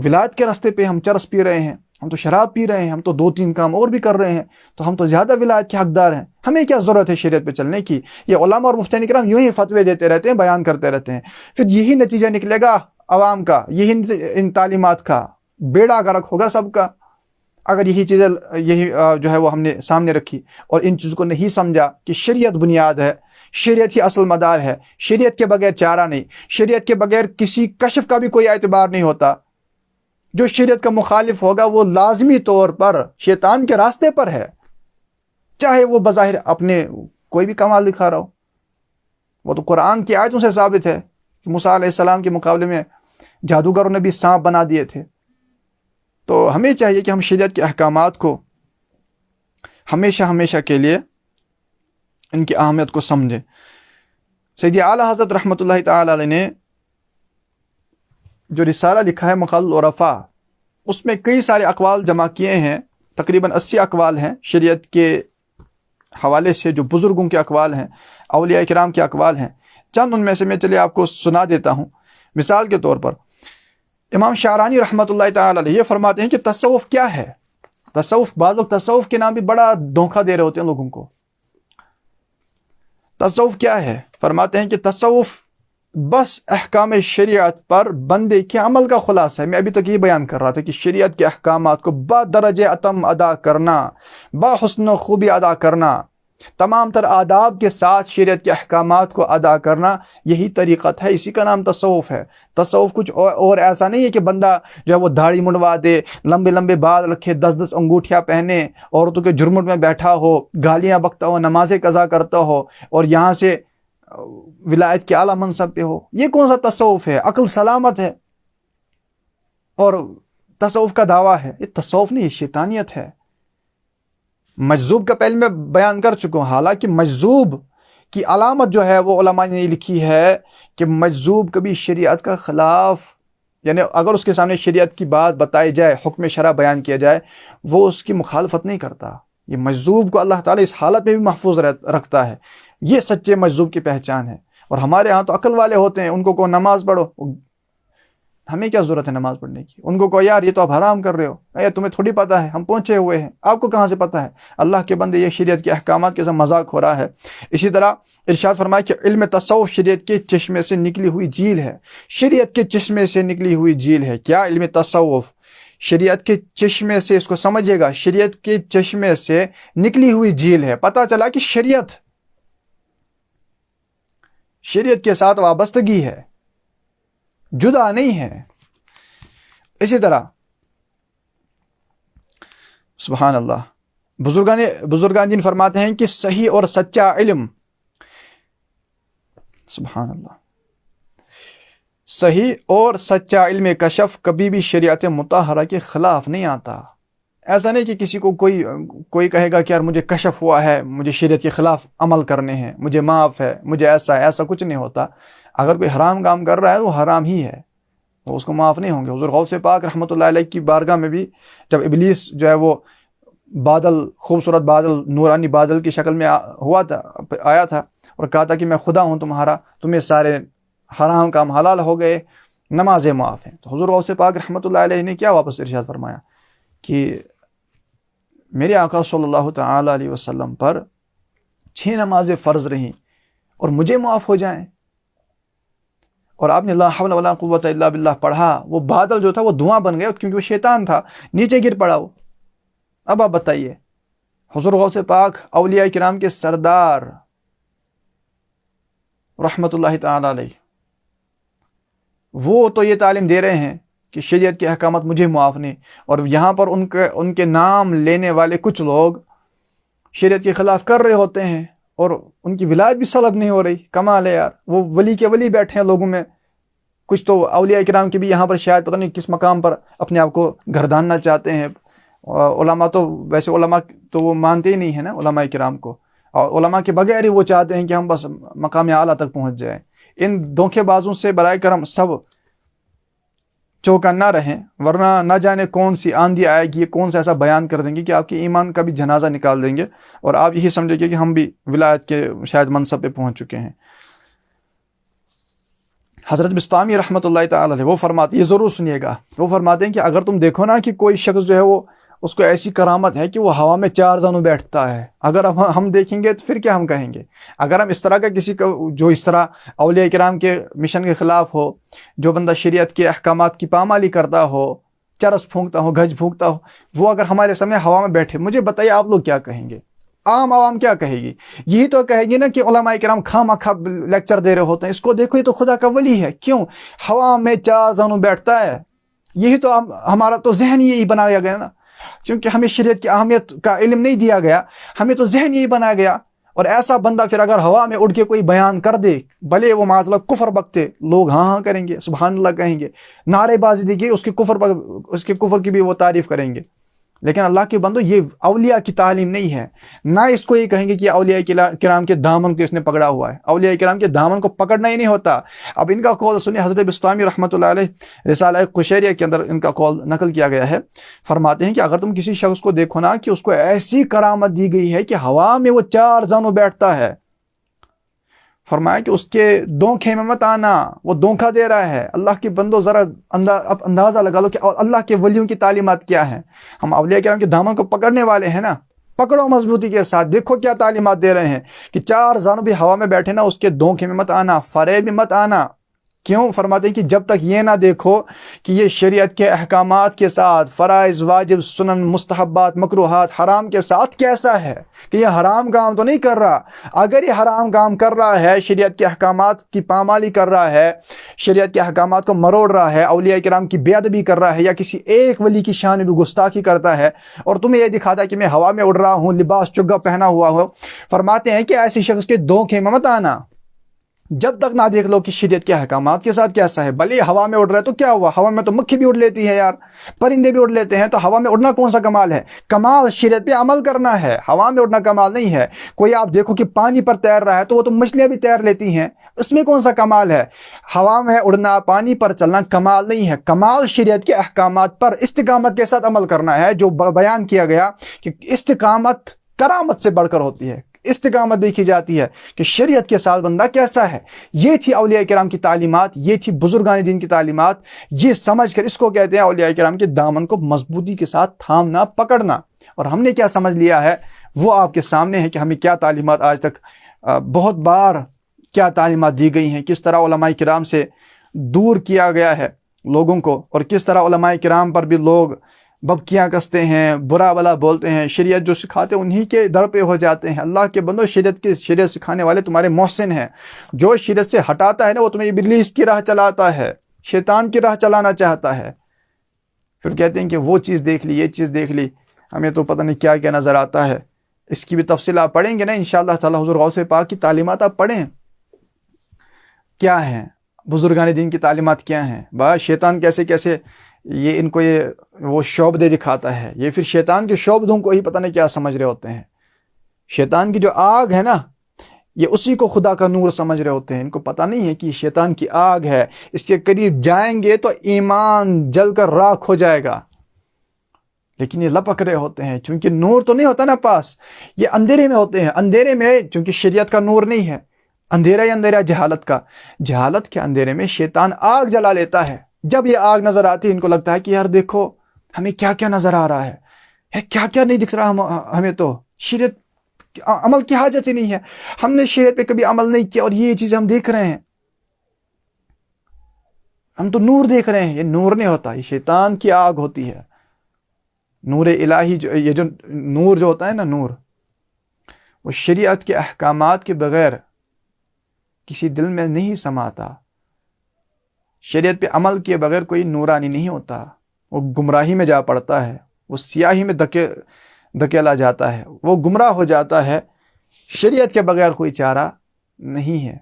ولایت کے راستے پہ ہم چرس پی رہے ہیں، ہم تو شراب پی رہے ہیں، ہم تو 2-3 کام اور بھی کر رہے ہیں، تو ہم تو زیادہ ولایت کے حقدار ہیں، ہمیں کیا ضرورت ہے شریعت پہ چلنے کی؟ یہ علماء اور مفتیان کرام یوں ہی فتوے دیتے رہتے ہیں، بیان کرتے رہتے ہیں. پھر یہی نتیجہ نکلے گا عوام کا، یہی ان تعلیمات کا بیڑا غرق ہوگا سب کا. اگر یہی چیزیں جو ہے وہ ہم نے سامنے رکھی اور ان چیزوں کو نہیں سمجھا کہ شریعت بنیاد ہے، شریعت ہی اصل مدار ہے، شریعت کے بغیر چارہ نہیں، شریعت کے بغیر کسی کشف کا بھی کوئی اعتبار نہیں ہوتا. جو شریعت کا مخالف ہوگا وہ لازمی طور پر شیطان کے راستے پر ہے، چاہے وہ بظاہر اپنے کوئی بھی کمال دکھا رہا ہو. وہ تو قرآن کی آیتوں سے ثابت ہے کہ موسیٰ علیہ السلام کے مقابلے میں جادوگروں نے بھی سانپ بنا دیے تھے. تو ہمیں چاہیے کہ ہم شریعت کے احکامات کو ہمیشہ کے لیے ان کی اہمیت کو سمجھیں. سیدی اعلیٰ حضرت رحمۃ اللہ تعالی علیہ نے جو رسالہ لکھا ہے مقال العرفاء، اس میں کئی سارے اقوال جمع کیے ہیں، تقریباً 80 اقوال ہیں شریعت کے حوالے سے، جو بزرگوں کے اقوال ہیں، اولیاء کرام کے اقوال ہیں. چند ان میں سے میں چلیے آپ کو سنا دیتا ہوں. مثال کے طور پر امام شعرانی رحمۃ اللہ تعالی علیہ یہ فرماتے ہیں کہ تصوف کیا ہے. بعض لوگ تصوف کے نام بھی بڑا دھوکہ دے رہے ہوتے ہیں لوگوں کو. تصوف کیا ہے؟ فرماتے ہیں کہ تصوف بس احکام شریعت پر بندے کے عمل کا خلاصہ ہے۔ میں ابھی تک یہ بیان کر رہا تھا کہ شریعت کے احکامات کو بدرجہ اتم ادا کرنا، بحسن و خوبی ادا کرنا، تمام تر آداب کے ساتھ شریعت کے احکامات کو ادا کرنا، یہی طریقت ہے، اسی کا نام تصوف ہے۔ تصوف کچھ اور ایسا نہیں ہے کہ بندہ جو ہے وہ داڑھی منڈوا دے، لمبے لمبے بال رکھے، 10 انگوٹھیاں پہنے، عورتوں کے جرمٹ میں بیٹھا ہو، گالیاں بکتا ہو، نمازیں قضا کرتا ہو اور یہاں سے ولایت کے اعلیٰ منصب پہ ہو۔ یہ کون سا تصوف ہے؟ عقل سلامت ہے اور تصوف کا دعویٰ ہے؟ یہ تصوف نہیں، یہ شیطانیت ہے۔ مجذوب کا پہلے میں بیان کر چکا ہوں، حالانکہ مجذوب کی علامت جو ہے وہ علماء نے لکھی ہے کہ مجذوب کبھی شریعت کا خلاف، یعنی اگر اس کے سامنے شریعت کی بات بتائی جائے، حکم شرع بیان کیا جائے، وہ اس کی مخالفت نہیں کرتا۔ یہ مجذوب کو اللہ تعالیٰ اس حالت میں بھی محفوظ رکھتا ہے۔ یہ سچے مجذوب کی پہچان ہے۔ اور ہمارے ہاں تو عقل والے ہوتے ہیں، ان کو نماز پڑھو، ہمیں کیا ضرورت ہے نماز پڑھنے کی؟ ان کو یار یہ تو آپ حرام کر رہے ہو، یا تمہیں تھوڑی پتہ ہے، ہم پہنچے ہوئے ہیں، آپ کو کہاں سے پتہ ہے؟ اللہ کے بندے، یہ شریعت کے احکامات کے ساتھ مذاق ہو رہا ہے۔ اسی طرح ارشاد فرمایا کہ علم تصوف شریعت کے چشمے سے نکلی ہوئی جھیل ہے۔ شریعت کے چشمے سے نکلی ہوئی جھیل ہے کیا؟ علم تصوف شریعت کے چشمے سے، اس کو سمجھے گا، شریعت کے چشمے سے نکلی ہوئی جھیل ہے۔ پتہ چلا کہ شریعت کے ساتھ وابستگی ہے، جدا نہیں ہے۔ اسی طرح سبحان اللہ، بزرگان دین فرماتے ہیں کہ صحیح اور سچا علم، سبحان اللہ، صحیح اور سچا علم کشف کبھی بھی شریعت مطہرہ کے خلاف نہیں آتا۔ ایسا نہیں کہ کسی کو کوئی کہے گا کہ یار مجھے کشف ہوا ہے، مجھے شریعت کے خلاف عمل کرنے ہیں، مجھے معاف ہے، مجھے ایسا کچھ نہیں ہوتا۔ اگر کوئی حرام کام کر رہا ہے وہ حرام ہی ہے، وہ اس کو معاف نہیں ہوں گے۔ حضور غوث پاک رحمۃ اللہ علیہ کی بارگاہ میں بھی جب ابلیس جو ہے وہ بادل، خوبصورت بادل، نورانی بادل کی شکل میں آیا تھا اور کہا تھا کہ میں خدا ہوں تمہارا، تمہیں سارے حرام کام حلال ہو گئے، نمازیں معاف ہیں۔ تو حضور غوث پاک رحمۃ اللہ علیہ نے کیا واپس ارشاد فرمایا کہ میرے آقا صلی اللہ تعالی علیہ وسلم پر 6 نمازیں فرض رہیں اور مجھے معاف ہو جائیں، اور آپ نے لا حول ولا قوت الا باللہ پڑھا، وہ بادل جو تھا وہ دھواں بن گیا کیونکہ وہ شیطان تھا، نیچے گر پڑا وہ۔ اب آپ بتائیے، حضور غوث پاک اولیاء کرام کے سردار رحمت اللہ تعالی علیہ، وہ تو یہ تعلیم دے رہے ہیں کہ شریعت کے احکامات مجھے معاف نہیں، اور یہاں پر ان کے نام لینے والے کچھ لوگ شریعت کے خلاف کر رہے ہوتے ہیں اور ان کی ولایت بھی سلب نہیں ہو رہی۔ کمال ہے یار، وہ ولی کے ولی بیٹھے ہیں لوگوں میں۔ کچھ تو اولیاء کرام کے بھی یہاں پر شاید پتہ نہیں کس مقام پر اپنے آپ کو گرداننا چاہتے ہیں۔ علماء تو ویسے علماء تو وہ مانتے ہی نہیں ہیں نا علماء کرام کو، اور علماء کے بغیر ہی وہ چاہتے ہیں کہ ہم بس مقام اعلیٰ تک پہنچ جائیں۔ ان دھوکے بازوں سے برائے کرم سب چوکا نہ رہیں، ورنہ نہ جانے کون سی آندھی آئے گی، کون سا ایسا بیان کر دیں گے کہ آپ کے ایمان کا بھی جنازہ نکال دیں گے اور آپ یہی سمجھیں گے کہ ہم بھی ولایت کے شاید منصب پہ پہنچ چکے ہیں۔ حضرت بسطامی رحمۃ اللہ تعالی علیہ وہ فرماتے، یہ ضرور سنیے گا، وہ فرماتے ہیں کہ اگر تم دیکھو نا کہ کوئی شخص جو ہے وہ اس کو ایسی کرامت ہے کہ وہ ہوا میں 4 زانوں بیٹھتا ہے، اگر ہم دیکھیں گے تو پھر کیا ہم کہیں گے؟ اگر ہم اس طرح کا کسی کا جو اس طرح اولیاء کرام کے مشن کے خلاف ہو، جو بندہ شریعت کے احکامات کی پامالی کرتا ہو، چرس پھونکتا ہو، گھج پھونکتا ہو، وہ اگر ہمارے سامنے ہوا میں بیٹھے، مجھے بتائیے آپ لوگ کیا کہیں گے؟ عام عوام کیا کہے گی؟ یہی تو کہے گی نا کہ علماء کرام خواہ لیکچر دے رہے ہوتے ہیں، اس کو دیکھو یہ تو خدا کا ولی ہے، کیوں ہوا میں 4 زانوں بیٹھتا ہے؟ یہی تو ہمارا تو ذہن یہی بنایا گیا نا، کیونکہ ہمیں شریعت کی اہمیت کا علم نہیں دیا گیا، ہمیں تو ذہن یہی بنایا گیا۔ اور ایسا بندہ پھر اگر ہوا میں اڑ کے کوئی بیان کر دے، بھلے وہ معاذ اللہ کفر بکتے، لوگ ہاں ہاں کریں گے، سبحان اللہ کہیں گے، نعرے بازی دیں گے، اس کے کفر کی بھی وہ تعریف کریں گے، لیکن اللہ کے بندو یہ اولیاء کی تعلیم نہیں ہے۔ نہ اس کو یہ کہیں گے کہ اولیاء کرام کے دامن کو اس نے پکڑا ہوا ہے، اولیاء کرام کے دامن کو پکڑنا ہی نہیں ہوتا۔ اب ان کا قول سنیں، حضرت بسطامی رحمۃ اللہ علیہ رسالہ قشیریہ کے اندر ان کا قول نقل کیا گیا ہے۔ فرماتے ہیں کہ اگر تم کسی شخص کو دیکھو نا کہ اس کو ایسی کرامت دی گئی ہے کہ ہوا میں وہ 4 زانوں بیٹھتا ہے، فرمایا کہ اس کے دھوکے میں مت آنا، وہ دھوکہ دے رہا ہے۔ اللہ کے بندو ذرا اندازہ لگا لو کہ اللہ کے ولیوں کی تعلیمات کیا ہیں۔ ہم اولیاء کرام کے دامن کو پکڑنے والے ہیں نا، پکڑو مضبوطی کے ساتھ. دیکھو کیا تعلیمات دے رہے ہیں کہ 4 زانو بھی ہوا میں بیٹھے نا اس کے دھوکے میں مت آنا, فریب میں مت آنا. کیوں؟ فرماتے ہیں کہ جب تک یہ نہ دیکھو کہ یہ شریعت کے احکامات کے ساتھ, فرائض, واجب, سنن, مستحبات, مکروہات, حرام کے ساتھ کیسا ہے, کہ یہ حرام کام تو نہیں کر رہا. اگر یہ حرام کام کر رہا ہے, شریعت کے احکامات کی پامالی کر رہا ہے, شریعت کے احکامات کو مروڑ رہا ہے, اولیاء کرام کی بے ادبی کر رہا ہے, یا کسی ایک ولی کی شان میں گستاخی کرتا ہے, اور تمہیں یہ دکھاتا ہے کہ میں ہوا میں اڑ رہا ہوں, لباس چگا پہنا ہوا ہو, فرماتے ہیں کہ ایسی شخص کے دھوکے میں مت آنا جب تک نہ دیکھ لو کہ شریعت کے احکامات کے ساتھ کیسا ہے. بھلے ہوا میں اڑ رہا ہے تو کیا ہوا, ہوا میں تو مکھی بھی اڑ لیتی ہے یار, پرندے بھی اڑ لیتے ہیں, تو ہوا میں اڑنا کون سا کمال ہے؟ کمال شریعت پہ عمل کرنا ہے, ہوا میں اڑنا کمال نہیں ہے. کوئی آپ دیکھو کہ پانی پر تیر رہا ہے تو وہ تو مچھلیاں بھی تیر لیتی ہیں, اس میں کون سا کمال ہے؟ ہوا میں اڑنا, پانی پر چلنا کمال نہیں ہے. کمال شریعت کے احکامات پر استقامت کے ساتھ عمل کرنا ہے, جو بیان کیا گیا کہ استقامت کرامت سے بڑھ کر ہوتی ہے. استقامت دیکھی جاتی ہے کہ شریعت کے ساتھ بندہ کیسا ہے. یہ تھی اولیاء کرام کی تعلیمات, یہ تھی بزرگان دین کی تعلیمات. یہ سمجھ کر اس کو کہتے ہیں اولیاء کرام کے دامن کو مضبوطی کے ساتھ تھامنا, پکڑنا. اور ہم نے کیا سمجھ لیا ہے وہ آپ کے سامنے ہے کہ ہمیں کیا تعلیمات آج تک بہت بار کیا تعلیمات دی گئی ہیں, کس طرح علماء کرام سے دور کیا گیا ہے لوگوں کو, اور کس طرح علماء کرام پر بھی لوگ ببکیاں کستے ہیں, برا بلا بولتے ہیں. شریعت جو سکھاتے ہیں انہی کے در پہ ہو جاتے ہیں. اللہ کے بندو, شریعت سکھانے والے تمہارے محسن ہیں. جو شریعت سے ہٹاتا ہے نا وہ تمہیں ابلیس کی راہ چلاتا ہے, شیطان کی راہ چلانا چاہتا ہے. پھر کہتے ہیں کہ وہ چیز دیکھ لی, یہ چیز دیکھ لی, ہمیں تو پتہ نہیں کیا کیا نظر آتا ہے. اس کی بھی تفصیل آپ پڑھیں گے نا انشاءاللہ تعالی. حضور غوث پاک کی تعلیمات آپ پڑھیں کیا ہیں, بزرگان دین کی تعلیمات کیا ہیں. بس شیطان کیسے کیسے یہ ان کو وہ شعبدے دکھاتا ہے. یہ پھر شیطان کے شعبدوں کو ہی پتہ نہیں کیا سمجھ رہے ہوتے ہیں. شیطان کی جو آگ ہے نا, یہ اسی کو خدا کا نور سمجھ رہے ہوتے ہیں. ان کو پتہ نہیں ہے کہ شیطان کی آگ ہے, اس کے قریب جائیں گے تو ایمان جل کر راکھ ہو جائے گا. لیکن یہ لپک رہے ہوتے ہیں چونکہ نور تو نہیں ہوتا نا پاس, یہ اندھیرے میں ہوتے ہیں. اندھیرے میں چونکہ شریعت کا نور نہیں ہے, اندھیرا ہی اندھیرا جہالت کا. جہالت کے اندھیرے میں شیطان آگ جلا لیتا ہے. جب یہ آگ نظر آتی ہے ان کو لگتا ہے کہ یار دیکھو ہمیں کیا کیا نظر آ رہا ہے, کیا کیا نہیں دکھ رہا ہمیں, تو شریعت عمل کی حاجت ہی نہیں ہے, ہم نے شریعت پہ کبھی عمل نہیں کیا اور یہ چیزیں ہم دیکھ رہے ہیں, ہم تو نور دیکھ رہے ہیں. یہ نور نہیں ہوتا, یہ شیطان کی آگ ہوتی ہے. نور الہی یہ جو نور جو ہوتا ہے نا, نور وہ شریعت کے احکامات کے بغیر کسی دل میں نہیں سماتا. شریعت پہ عمل کیے بغیر کوئی نورانی نہیں ہوتا, وہ گمراہی میں جا پڑتا ہے, وہ سیاہی میں دھکیلا جاتا ہے, وہ گمراہ ہو جاتا ہے. شریعت کے بغیر کوئی چارہ نہیں ہے.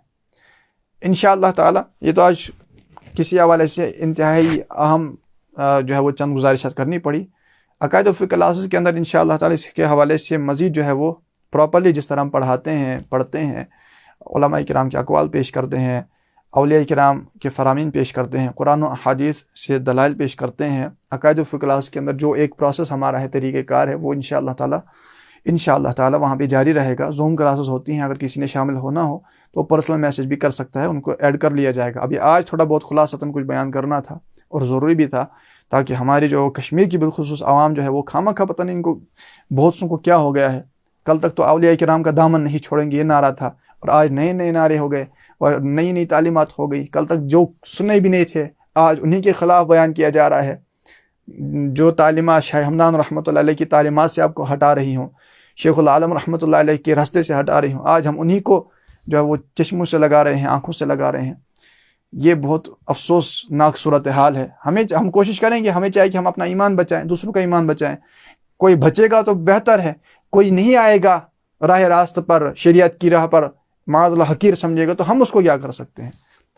انشاءاللہ تعالی یہ تو آج کسی حوالے سے انتہائی اہم جو ہے وہ چند گزارشات کرنی پڑی. عقائد و فقہ کلاسز کے اندر انشاءاللہ تعالی اس کے حوالے سے مزید جو ہے وہ پراپرلی جس طرح ہم پڑھتے ہیں, علماء کرام کے اقوال پیش کرتے ہیں, اولیاء کرام کے فرامین پیش کرتے ہیں, قرآن و احادیث سے دلائل پیش کرتے ہیں. عقائد و فقہ کلاس کے اندر جو ایک پروسیس ہمارا ہے, طریقہ کار ہے, وہ انشاءاللہ تعالی وہاں پہ جاری رہے گا. زوم کلاسز ہوتی ہیں, اگر کسی نے شامل ہونا ہو تو پرسنل میسج بھی کر سکتا ہے, ان کو ایڈ کر لیا جائے گا. ابھی آج تھوڑا بہت خلاصتاً کچھ بیان کرنا تھا اور ضروری بھی تھا, تاکہ ہماری جو کشمیر کی بالخصوص عوام جو ہے وہ خامخواہ پتہ نہیں ان کو بہت سو کو کیا ہو گیا ہے. کل تک تو اولیاء کرام کا دامن نہیں چھوڑیں گے یہ نعرہ تھا, اور آج نئے نئے نعرے ہو گئے اور نئی نئی تعلیمات ہو گئی. کل تک جو سنے بھی نہیں تھے آج انہی کے خلاف بیان کیا جا رہا ہے. جو تعلیمات شیخ ہمدان رحمۃ اللہ علیہ کی تعلیمات سے آپ کو ہٹا رہی ہوں, شیخ العالم رحمۃ اللہ علیہ کے راستے سے ہٹا رہی ہوں, آج ہم انہی کو جو ہے وہ چشموں سے لگا رہے ہیں, آنکھوں سے لگا رہے ہیں. یہ بہت افسوسناک صورتحال ہے. ہم کوشش کریں گے, ہمیں چاہیے کہ ہم اپنا ایمان بچائیں, دوسروں کا ایمان بچائیں. کوئی بچے گا تو بہتر ہے, کوئی نہیں آئے گا راہ راست پر, شریعت کی راہ پر, معاذ اللہ حقیر سمجھے گا, تو ہم اس کو کیا کر سکتے ہیں.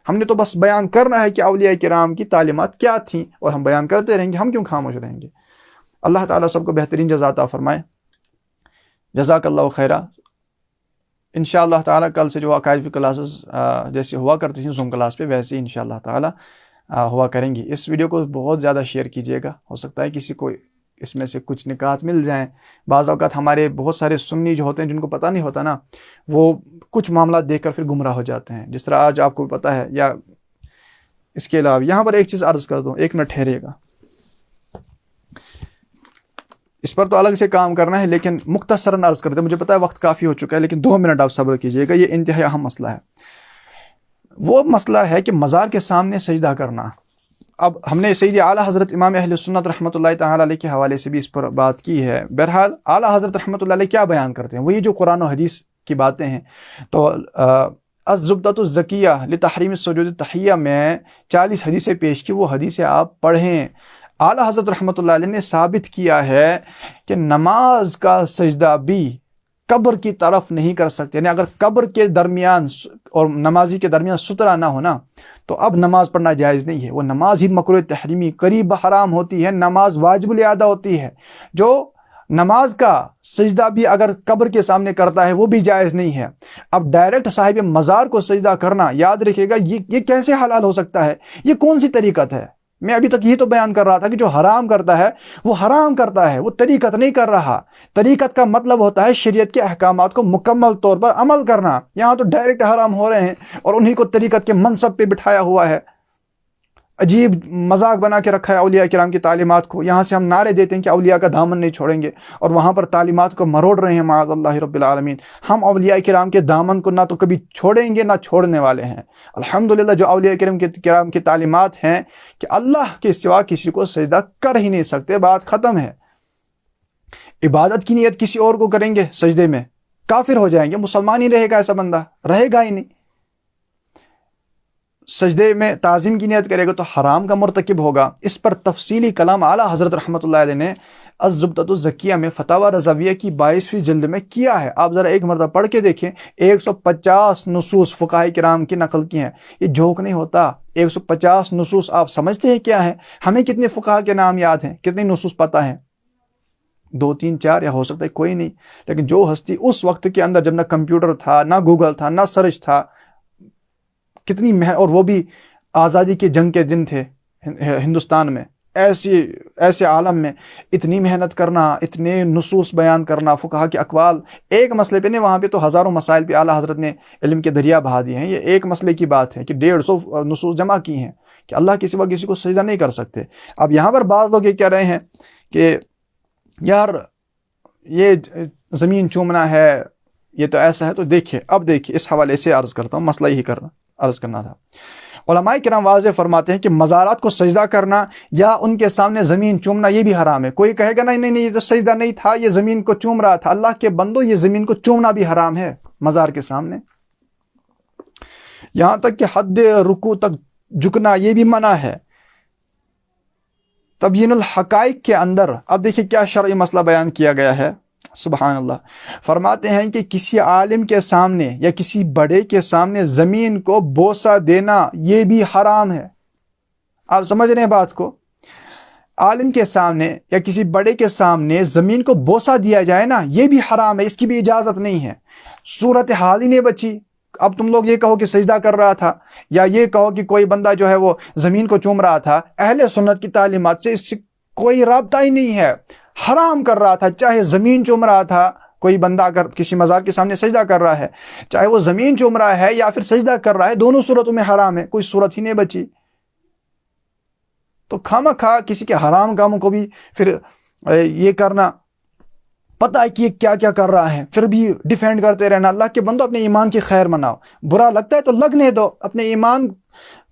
ہم نے تو بس بیان کرنا ہے کہ اولیاء کرام کی تعلیمات کیا تھیں, اور ہم بیان کرتے رہیں گے. ہم کیوں خاموش رہیں گے. اللہ تعالیٰ سب کو بہترین جزا عطا فرمائے. جزاک اللہ خیرہ. انشاءاللہ تعالیٰ کل سے جو عقائد فقہ کلاسز جیسے ہوا کرتی تھیں زوم کلاس پہ, ویسے ہی انشاءاللہ تعالیٰ ہوا کریں گی. اس ویڈیو کو بہت زیادہ شیئر کیجیے گا, ہو سکتا ہے کسی کو اس میں سے کچھ نکات مل جائیں. بعض اوقات ہمارے بہت سارے سنی جو ہوتے ہیں جن کو پتہ نہیں ہوتا نا, وہ کچھ معاملات دیکھ کر پھر گمراہ ہو جاتے ہیں, جس طرح آج آپ کو پتہ ہے. یا اس کے علاوہ یہاں پر ایک چیز عرض کر دوں, 1 منٹ ٹھہریے گا. اس پر تو الگ سے کام کرنا ہے، لیکن مختصراً عرض کرتے ہیں، مجھے پتا ہے وقت کافی ہو چکا ہے، لیکن 2 منٹ آپ صبر کیجیے گا، یہ انتہائی اہم مسئلہ ہے۔ وہ مسئلہ ہے کہ مزار کے سامنے سجدہ کرنا۔ اب ہم نے سیدی اعلیٰ حضرت امام اہل سنت رحمۃ اللہ تعالیٰ علیہ کے حوالے سے بھی اس پر بات کی ہے۔ بہرحال اعلیٰ حضرت رحمۃ اللہ علیہ کیا بیان کرتے ہیں، وہی جو قرآن و حدیث کی باتیں ہیں۔ تو الزبدۃ الزکیہ لتحریم السجود التحیہ میں 40 حدیثیں پیش کی، وہ حدیثیں آپ پڑھیں۔ اعلیٰ حضرت رحمۃ اللہ علیہ نے ثابت کیا ہے کہ نماز کا سجدہ بھی قبر کی طرف نہیں کر سکتے، یعنی اگر قبر کے درمیان اور نمازی کے درمیان سترا نہ ہونا تو اب نماز پڑھنا جائز نہیں ہے۔ وہ نماز ہی مکروہ تحریمی قریب حرام ہوتی ہے، نماز واجب الادا ہوتی ہے۔ جو نماز کا سجدہ بھی اگر قبر کے سامنے کرتا ہے وہ بھی جائز نہیں ہے۔ اب ڈائریکٹ صاحب مزار کو سجدہ کرنا، یاد رکھیے گا، یہ کیسے حلال ہو سکتا ہے؟ یہ کون سی طریقت ہے؟ میں ابھی تک یہ تو بیان کر رہا تھا کہ جو حرام کرتا ہے وہ حرام کرتا ہے، وہ طریقت نہیں کر رہا۔ طریقت کا مطلب ہوتا ہے شریعت کے احکامات کو مکمل طور پر عمل کرنا۔ یہاں تو ڈائریکٹ حرام ہو رہے ہیں اور انہی کو طریقت کے منصب پہ بٹھایا ہوا ہے، عجیب مذاق بنا کے رکھا ہے اولیاء کرام کی تعلیمات کو۔ یہاں سے ہم نعرے دیتے ہیں کہ اولیاء کا دامن نہیں چھوڑیں گے، اور وہاں پر تعلیمات کو مروڑ رہے ہیں معاذ اللہ رب العالمین۔ ہم اولیاء کرام کے دامن کو نہ تو کبھی چھوڑیں گے نہ چھوڑنے والے ہیں۔ الحمدللہ جو اولیاء کرام کی تعلیمات ہیں کہ اللہ کے سوا کسی کو سجدہ کر ہی نہیں سکتے، بات ختم ہے۔ عبادت کی نیت کسی اور کو کریں گے سجدے میں کافر ہو جائیں گے، مسلمان ہی رہے گا، ایسا بندہ رہے گا ہی نہیں۔ سجدے میں تعظیم کی نیت کرے گا تو حرام کا مرتکب ہوگا۔ اس پر تفصیلی کلام اعلیٰ حضرت رحمۃ اللہ علیہ نے الزبدۃ الزکیہ میں فتاوی رضویہ کی 22ویں جلد میں کیا ہے۔ آپ ذرا ایک مرتبہ پڑھ کے دیکھیں، 150 نصوص فقہاء کرام کی نقل کی ہیں۔ یہ جھوک نہیں ہوتا، 150 نصوص آپ سمجھتے ہیں کیا ہے؟ ہمیں کتنے فقہاء کے نام یاد ہیں، کتنے نصوص پتہ ہیں؟ 2 3 4 یا ہو سکتا ہے کوئی نہیں، لیکن جو ہستی اس وقت کے اندر جب نہ کمپیوٹر تھا، نہ گوگل تھا، نہ سرچ تھا، کتنی اور وہ بھی آزادی کے جنگ کے دن تھے ہندوستان میں، ایسے عالم میں اتنی محنت کرنا، اتنے نصوص بیان کرنا، فقہا کے اقوال ایک مسئلے پہ نہیں، وہاں پہ تو ہزاروں مسائل پہ اعلیٰ حضرت نے علم کے دریا بہا دیے ہیں۔ یہ ایک مسئلے کی بات ہے کہ 150 نصوص جمع کی ہیں کہ اللہ کے سوا کسی کو سجدہ نہیں کر سکتے۔ اب یہاں پر بعض لوگ یہ کہہ رہے ہیں کہ یار یہ زمین چومنا ہے، یہ تو ایسا ہے۔ تو دیکھیے، اب دیکھیے، اس حوالے سے عرض کرتا ہوں، مسئلہ یہی عرض کرنا تھا۔ علماء کرام واضح فرماتے ہیں کہ مزارات کو سجدہ کرنا یا ان کے سامنے زمین چومنا یہ بھی حرام ہے۔ کوئی کہے گا نہیں یہ تو سجدہ نہیں تھا، یہ زمین کو چوم رہا تھا۔ اللہ کے بندو، یہ زمین کو چومنا بھی حرام ہے مزار کے سامنے، یہاں تک کہ حد رکوع تک جھکنا یہ بھی منع ہے۔ تبیین الحقائق کے اندر اب دیکھیں کیا شرعی مسئلہ بیان کیا گیا ہے، سبحان اللہ۔ فرماتے ہیں کہ کسی عالم کے سامنے یا کسی بڑے کے سامنے زمین کو بوسہ دینا یہ بھی حرام ہے۔ آپ سمجھ رہے ہیں بات کو؟ عالم کے سامنے یا کسی بڑے کے سامنے زمین کو بوسہ دیا جائے نا، یہ بھی حرام ہے، اس کی بھی اجازت نہیں ہے۔ صورت حال ہی نہیں بچی۔ اب تم لوگ یہ کہو کہ سجدہ کر رہا تھا، یا یہ کہو کہ کوئی بندہ جو ہے وہ زمین کو چوم رہا تھا، اہل سنت کی تعلیمات سے اس سے کوئی رابطہ ہی نہیں ہے، حرام کر رہا تھا۔ چاہے زمین چوم رہا تھا، کوئی بندہ اگر کسی مزار کے سامنے سجدہ کر رہا ہے، چاہے وہ زمین چوم رہا ہے یا پھر سجدہ کر رہا ہے، دونوں صورتوں میں حرام ہے، کوئی صورت ہی نہیں بچی۔ تو خواہ خواہ کسی کے حرام کاموں کو بھی پھر یہ کرنا، پتہ ہے کہ یہ کیا کیا کر رہا ہے، پھر بھی ڈیفینڈ کرتے رہنا۔ اللہ کے بندو، اپنے ایمان کی خیر مناؤ، برا لگتا ہے تو لگنے دو، اپنے ایمان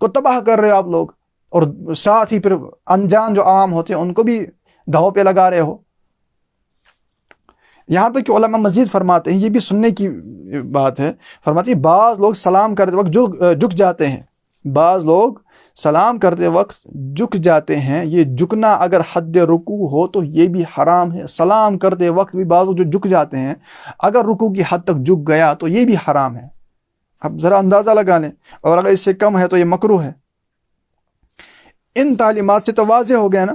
کو تباہ کر رہے ہو آپ لوگ، اور ساتھ ہی پھر انجان جو عوام ہوتے ہیں ان کو بھی دھاؤ پہ لگا رہے ہو۔ یہاں تک کہ علماء مزید فرماتے ہیں، یہ بھی سننے کی بات ہے، فرماتے ہیں بعض لوگ سلام کرتے وقت جھک جاتے ہیں، بعض لوگ سلام کرتے وقت جھک جاتے ہیں۔ یہ جھکنا اگر حد رکوع ہو تو یہ بھی حرام ہے۔ سلام کرتے وقت بھی بعض لوگ جو جھک جاتے ہیں، اگر رکوع کی حد تک جھک گیا تو یہ بھی حرام ہے۔ اب ذرا اندازہ لگا لیں، اور اگر اس سے کم ہے تو یہ مکروہ ہے۔ ان تعلیمات سے تو واضح ہو گیا نا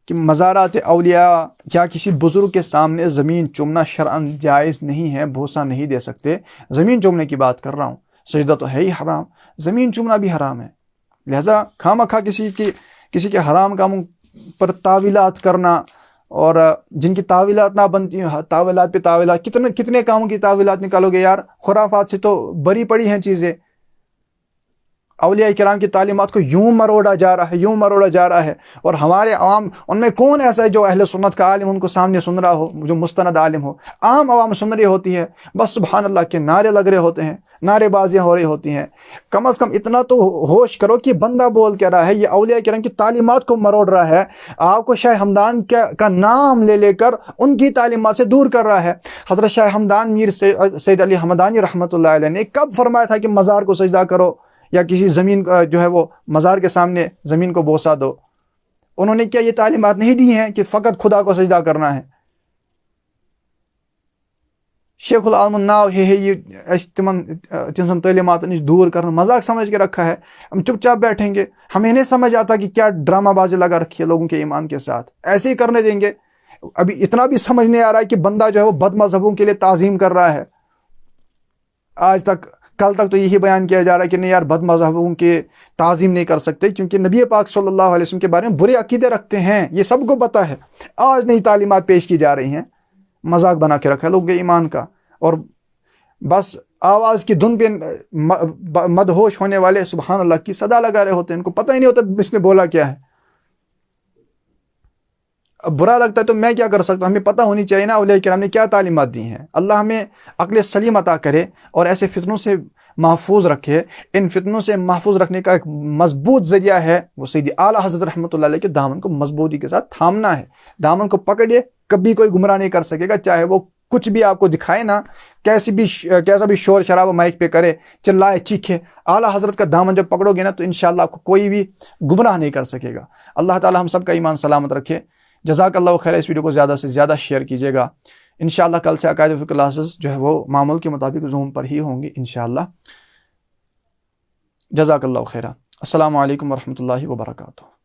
کہ مزارات اولیاء یا کسی بزرگ کے سامنے زمین چومنا شرعاً جائز نہیں ہے، بوسہ نہیں دے سکتے۔ زمین چومنے کی بات کر رہا ہوں، سجدہ تو ہے ہی حرام، زمین چومنا بھی حرام ہے۔ لہذا خواہ خواہ کسی کے حرام کاموں پر تعویلات کرنا، اور جن کی تعویلات نہ بنتی ہیں، تعویلات پہ تعویلات، کتنے کاموں کی تعویلات نکالو گے یار؟ خرافات سے تو بری پڑی ہیں چیزیں۔ اولیاء کرام کی تعلیمات کو یوں مروڑا جا رہا ہے، یوں مروڑا جا رہا ہے، اور ہمارے عوام، ان میں کون ایسا ہے جو اہل سنت کا عالم ان کو سامنے سن رہا ہو، جو مستند عالم ہو؟ عام عوام سن رہی ہوتی ہے، بس سبحان اللہ کے نعرے لگ رہے ہوتے ہیں، نعرے بازیاں ہو رہی ہوتی ہیں۔ کم از کم اتنا تو ہوش کرو کہ بندہ بول کیا رہا ہے، یہ اولیاء کرام کی تعلیمات کو مروڑ رہا ہے، آپ کو شاہ ہمدان کا نام لے لے کر ان کی تعلیمات سے دور کر رہا ہے۔ حضرت شاہ ہمدان میر سید علی ہمدانی رحمۃ اللہ علیہ نے کب فرمایا تھا کہ مزار کو سجدہ کرو یا کسی زمین جو ہے وہ مزار کے سامنے زمین کو بوسا دو؟ انہوں نے کیا یہ تعلیمات نہیں دی ہیں کہ فقط خدا کو سجدہ کرنا ہے؟ شیخ العالم الناو یہ تن تعلیمات نش دور کرنا مذاق سمجھ کے رکھا ہے۔ ہم چپ چاپ بیٹھیں گے، ہمیں نہیں سمجھ آتا کہ کیا ڈرامہ بازی لگا رکھی ہے لوگوں کے ایمان کے ساتھ، ایسے ہی کرنے دیں گے؟ ابھی اتنا بھی سمجھ نہیں آ رہا ہے کہ بندہ جو ہے وہ بد مذہبوں کے لیے تعظیم کر رہا ہے۔ آج تک، کل تک تو یہی بیان کیا جا رہا ہے کہ نہیں یار بد مذہبوں کے تعظیم نہیں کر سکتے کیونکہ نبی پاک صلی اللہ علیہ وسلم کے بارے میں برے عقیدے رکھتے ہیں، یہ سب کو پتہ ہے۔ آج نئی تعلیمات پیش کی جا رہی ہیں، مذاق بنا کے رکھا ہے لوگوں کے ایمان کا، اور بس آواز کی دھن پہ مدہوش ہونے والے سبحان اللہ کی صدا لگا رہے ہوتے ہیں، ان کو پتہ ہی نہیں ہوتا اس نے بولا کیا ہے۔ اب برا لگتا ہے تو میں کیا کر سکتا ہوں؟ ہمیں پتہ ہونی چاہیے نا اولیاء کرام نے کیا تعلیمات دی ہیں۔ اللہ ہمیں عقل سلیم عطا کرے اور ایسے فتنوں سے محفوظ رکھے۔ ان فتنوں سے محفوظ رکھنے کا ایک مضبوط ذریعہ ہے وہ سیدی اعلیٰ حضرت رحمۃ اللہ علیہ کے دامن کو مضبوطی کے ساتھ تھامنا ہے۔ دامن کو پکڑیے، کبھی کوئی گمراہ نہیں کر سکے گا، چاہے وہ کچھ بھی آپ کو دکھائے نا، کیسا بھی شور شرابہ مائک پہ کرے، چلائے چیخے، اعلیٰ حضرت کا دامن جب پکڑو گے نا تو انشاءاللہ آپ کو کوئی بھی گمراہ نہیں کر سکے گا۔ اللہ تعالی ہم سب کا ایمان سلامت رکھے۔ جزاک اللہ خیر۔ اس ویڈیو کو زیادہ سے زیادہ شیئر کیجیے گا۔ انشاءاللہ کل سے عقائد و فقہ کلاسز جو ہے وہ معمول کے مطابق زوم پر ہی ہوں گی انشاءاللہ۔ جزاک اللہ خیر۔ السلام علیکم ورحمۃ اللہ وبرکاتہ۔